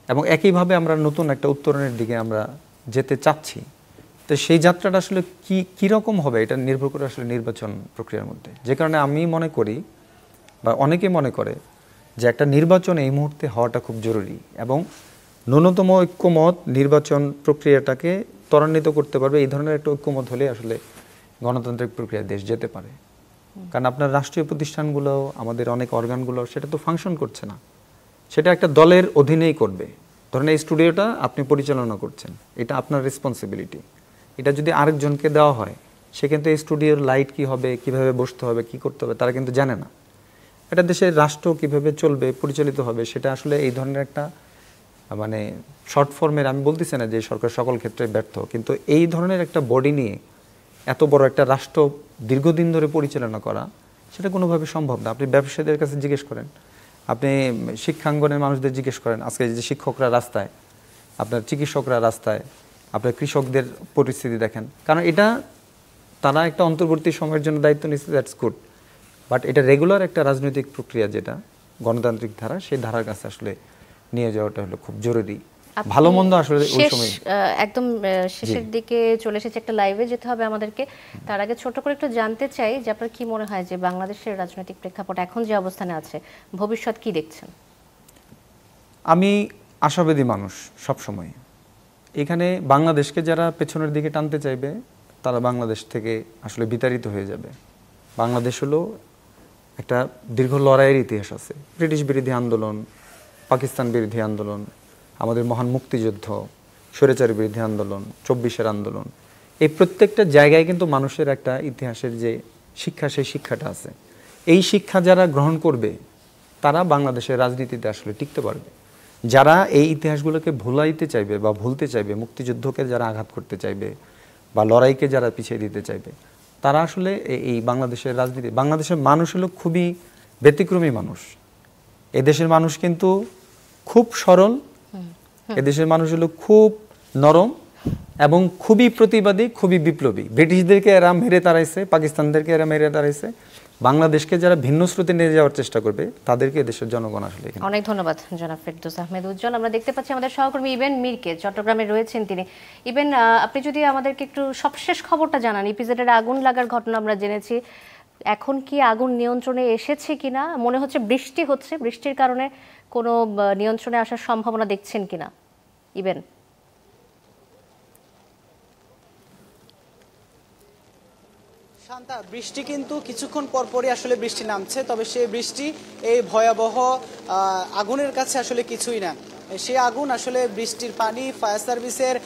এবং একইভাবে আমরা নতুন একটা উত্তরণের দিকে আমরা যেতে চাচ্ছি, তো সেই যাত্রাটা আসলে কীরকম হবে এটা নির্ভর করে আসলে নির্বাচন প্রক্রিয়ার মধ্যে। যে কারণে আমি মনে করি বা অনেকে মনে করে যে একটা নির্বাচন এই মুহূর্তে হওয়াটা খুব জরুরি এবং ন্যূনতম ঐক্যমত নির্বাচন প্রক্রিয়াটাকে ত্বরান্বিত করতে পারবে। এই ধরনের একটা ঐক্যমত হলে আসলে গণতান্ত্রিক প্রক্রিয়া দেশ যেতে পারে। কারণ আপনার রাষ্ট্রীয় প্রতিষ্ঠানগুলো, আমাদের অনেক অর্গানগুলো, সেটা তো ফাংশন করছে না, সেটা একটা দলের অধীনেই করবে। ধরেন এই স্টুডিওটা আপনি পরিচালনা করছেন, এটা আপনার রেসপন্সিবিলিটি। এটা যদি আরেকজনকে দেওয়া হয়, সে কিন্তু এই স্টুডিওর লাইট কি হবে, কিভাবে বসতে হবে, কি করতে হবে, তারা কিন্তু জানে না। এটা দেশের রাষ্ট্র কিভাবে চলবে, পরিচালিত হবে, সেটা আসলে এই ধরনের একটা মানে শর্ট ফর্মের, আমি বলতেছি না যে সরকার সকল ক্ষেত্রে ব্যর্থ, কিন্তু এই ধরনের একটা বডি নিয়ে এত বড় একটা রাষ্ট্র দীর্ঘদিন ধরে পরিচালনা করা, সেটা কোনোভাবে সম্ভব না। আপনি ব্যবসায়ীদের কাছে জিজ্ঞেস করেন, আপনি শিক্ষাঙ্গনের মানুষদের জিজ্ঞেস করেন, আজকে যে শিক্ষকরা রাস্তায়, আপনার চিকিৎসকরা রাস্তায়, আপনার কৃষকদের পরিস্থিতি দেখেন। কারণ এটা তারা একটা অন্তর্বর্তী সময়ের জন্য দায়িত্ব নিচ্ছে, দ্যাটস গুড, বাট এটা রেগুলার একটা রাজনৈতিক প্রক্রিয়া, যেটা গণতান্ত্রিক ধারা, সেই ধারার কাছে আসলে নিয়ে যাওয়াটা হলো খুব জরুরি। ভালো মন্দ আসলে ওই সময় একদম শেষের দিকে চলে এসেছে, একটা লাইভে যেতে হবে আমাদেরকে। তার আগে ছোট করে একটু জানতে চাই যে আপনার কি মনে হয় যে বাংলাদেশের রাজনৈতিক প্রেক্ষাপট এখন যে অবস্থানে আছে, ভবিষ্যৎ কি দেখছেন? আমি আশাবাদী মানুষ সব সময়। এখানে বাংলাদেশকে যারা পেছনের দিকে টানতে চাইবে, তারা বাংলাদেশ থেকে আসলে বিতাড়িত হয়ে যাবে। বাংলাদেশ হলো একটা দীর্ঘ লড়াইয়ের ইতিহাস আছে, ব্রিটিশ বিরোধী আন্দোলন, পাকিস্তান বিরোধী আন্দোলন, আমাদের মহান মুক্তিযুদ্ধ, স্বৈরাচার বিরোধী আন্দোলন, ২৪-এর আন্দোলন, এই প্রত্যেকটা জায়গায় কিন্তু মানুষের একটা ইতিহাসের যে শিক্ষা, সেই শিক্ষাটা আছে। এই শিক্ষা যারা গ্রহণ করবে, তারা বাংলাদেশের রাজনীতিতে আসলে টিকতে পারবে। যারা এই ইতিহাসগুলোকে ভুলাইতে চাইবে বা ভুলতে চাইবে, মুক্তিযুদ্ধকে যারা আঘাত করতে চাইবে বা লড়াইকে যারা পিছিয়ে দিতে চাইবে, তারা আসলে এই বাংলাদেশের রাজনীতি, বাংলাদেশের মানুষ হলো খুবই ব্যতিক্রমী মানুষ। এদেশের মানুষ কিন্তু খুব সরল, এদেশের মানুষ হলো খুব নরম এবং খুবই প্রতিবাদী, খুবই বিপ্লবী। ব্রিটিশদেরকে এরা মেরে তাড়াইছে, পাকিস্তানদেরকে এরা মেরে তাড়াইছে। বাংলাদেশকে যারা ভিন্ন স্রোতে নিয়ে যাওয়ার চেষ্টা করবে, তাদেরকে দেশের জনগণ আসলে। অনেক ধন্যবাদ জনাব ফেরদৌস আহমেদ উজ্জ্বল। আমরা দেখতে পাচ্ছি আমাদের সহকর্মী ইবেন মিরকে, চট্টগ্রামে রয়েছেন তিনি। ইবেন, আপনি যদি আমাদেরকে একটু সবশেষ খবরটা জানান। ইপিজেডের আগুন লাগার ঘটনা আমরা জেনেছি, এখন কি আগুন নিয়ন্ত্রণে এসেছে কিনা? মনে হচ্ছে বৃষ্টি হচ্ছে, বৃষ্টির কারণে কোনো নিয়ন্ত্রণে আসার সম্ভাবনা দেখছেন কিনা ইবেন? শান্তা, বৃষ্টি কিন্তু কিছুক্ষণ পরপরই আসলে বৃষ্টি নামছে, তবে সেই বৃষ্টি এই ভয়াবহ আগুনের কাছে আসলে কিছুই না। সেই আগুন আসলে বৃষ্টির পানি, ফায়ার সার্ভিসের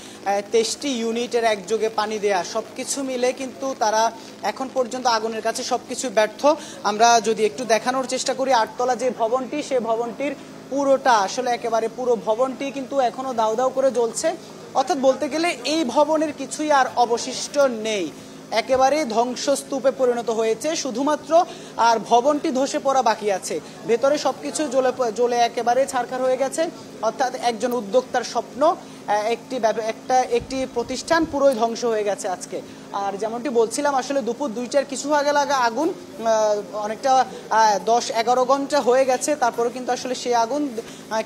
23টি ইউনিটের একযোগে পানি দেয়া, সবকিছু মিলে কিন্তু তারা এখন পর্যন্ত আগুনের কাছে সবকিছু ব্যর্থ। আমরা যদি একটু দেখানোর চেষ্টা করি, 8তলা যে ভবনটি, সেই ভবনটির পুরোটা আসলে একেবারে পুরো ভবনটি কিন্তু এখনো দাউ দাউ করে জ্বলছে। অর্থাৎ বলতে গেলে এই ভবনের কিছুই আর অবশিষ্ট নেই, একেবারে ধ্বংসস্তূপে পরিণত হয়েছে। শুধুমাত্র আর ভবনটি ধসে পড়া বাকি আছে, ভেতরে সবকিছু জ্বলে একেবারে ছারখার হয়ে গেছে। অর্থাৎ একজন উদ্যোক্তার স্বপ্ন, একটি প্রতিষ্ঠান পুরোই ধ্বংস হয়ে গেছে আজকে। আর যেমনটি বলছিলাম আসলে দুপুর 2টার কিছু আগে লাগা আগুন অনেকটা 10-11 ঘন্টা হয়ে গেছে, তারপরে কিন্তু আসলে সেই আগুন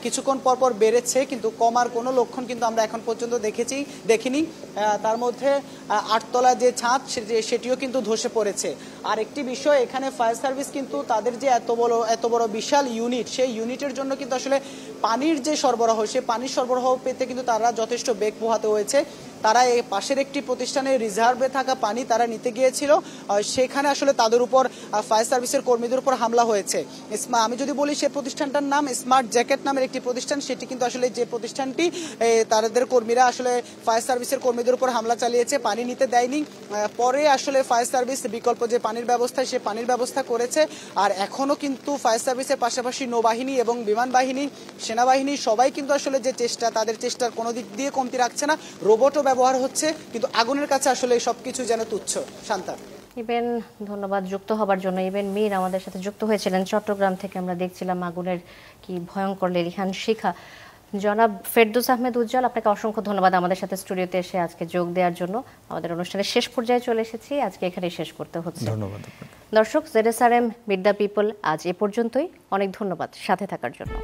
কিছুক্ষণ পরপর বেড়েছে, কিন্তু কমার কোনো লক্ষণ কিন্তু আমরা এখন পর্যন্ত দেখিনি। তার মধ্যে 8তলা যে ছাদ সেটিও কিন্তু ধসে পড়েছে। আর একটি বিষয়, এখানে ফায়ার সার্ভিস কিন্তু তাদের যে এত বড় বিশাল ইউনিট, সেই ইউনিটের জন্য কিন্তু আসলে পানির যে সরবরাহ, সেই পানির সরবরাহ পেতে কিন্তু তারা যথেষ্ট বেগ পোহাতে হয়েছে। তারা এই পাশের একটি প্রতিষ্ঠানের রিজার্ভে থাকা পানি তারা নিতে গিয়েছিল, সেখানে আসলে তাদের উপর ফায়ার সার্ভিসের কর্মীদের উপর হামলা হয়েছে। আমি যদি বলি সে প্রতিষ্ঠানটার নাম স্মার্ট জ্যাকেট নামের একটি প্রতিষ্ঠান, সেটি কিন্তু আসলে যে প্রতিষ্ঠানটি তাদের কর্মীরা আসলে ফায়ার সার্ভিসের কর্মীদের উপর হামলা চালিয়েছে, পানি নিতে দেয়নি। পরে আসলে ফায়ার সার্ভিস বিকল্প যে পানির ব্যবস্থা, সে পানির ব্যবস্থা করেছে। আর এখনো কিন্তু ফায়ার সার্ভিসের পাশাপাশি নৌবাহিনী এবং বিমান বাহিনী, সেনাবাহিনী সবাই কিন্তু আসলে যে চেষ্টা, তাদের চেষ্টার কোনো দিক দিয়ে কমতি রাখছে না। রোবটও ব্যবহার হচ্ছে, কিন্তু আগুনের কাছে আসলে সবকিছু যেন তুচ্ছ। শান্তা, ইবেন ধন্যবাদ যুক্ত হবার জন্য। ইবেন মীর আমাদের সাথে যুক্ত হয়েছিলেন চট্টগ্রাম থেকে। আমরা দেখছিলাম আগুনের কি ভয়ঙ্কর লেলিহান শিখা। জনাব ফেরদৌস আহমেদ উজ্জ্বল, আপনাকে অসংখ্য ধন্যবাদ আমাদের সাথে স্টুডিওতে এসে আজকে যোগ দেওয়ার জন্য। আমাদের অনুষ্ঠানের শেষ পর্যায়ে চলে এসেছি, আজকে এখানেই শেষ করতে হচ্ছে। ধন্যবাদ। দর্শক, ZSRM মিট দ্য পিপল আজ এ পর্যন্তই। অনেক ধন্যবাদ সাথে থাকার জন্য।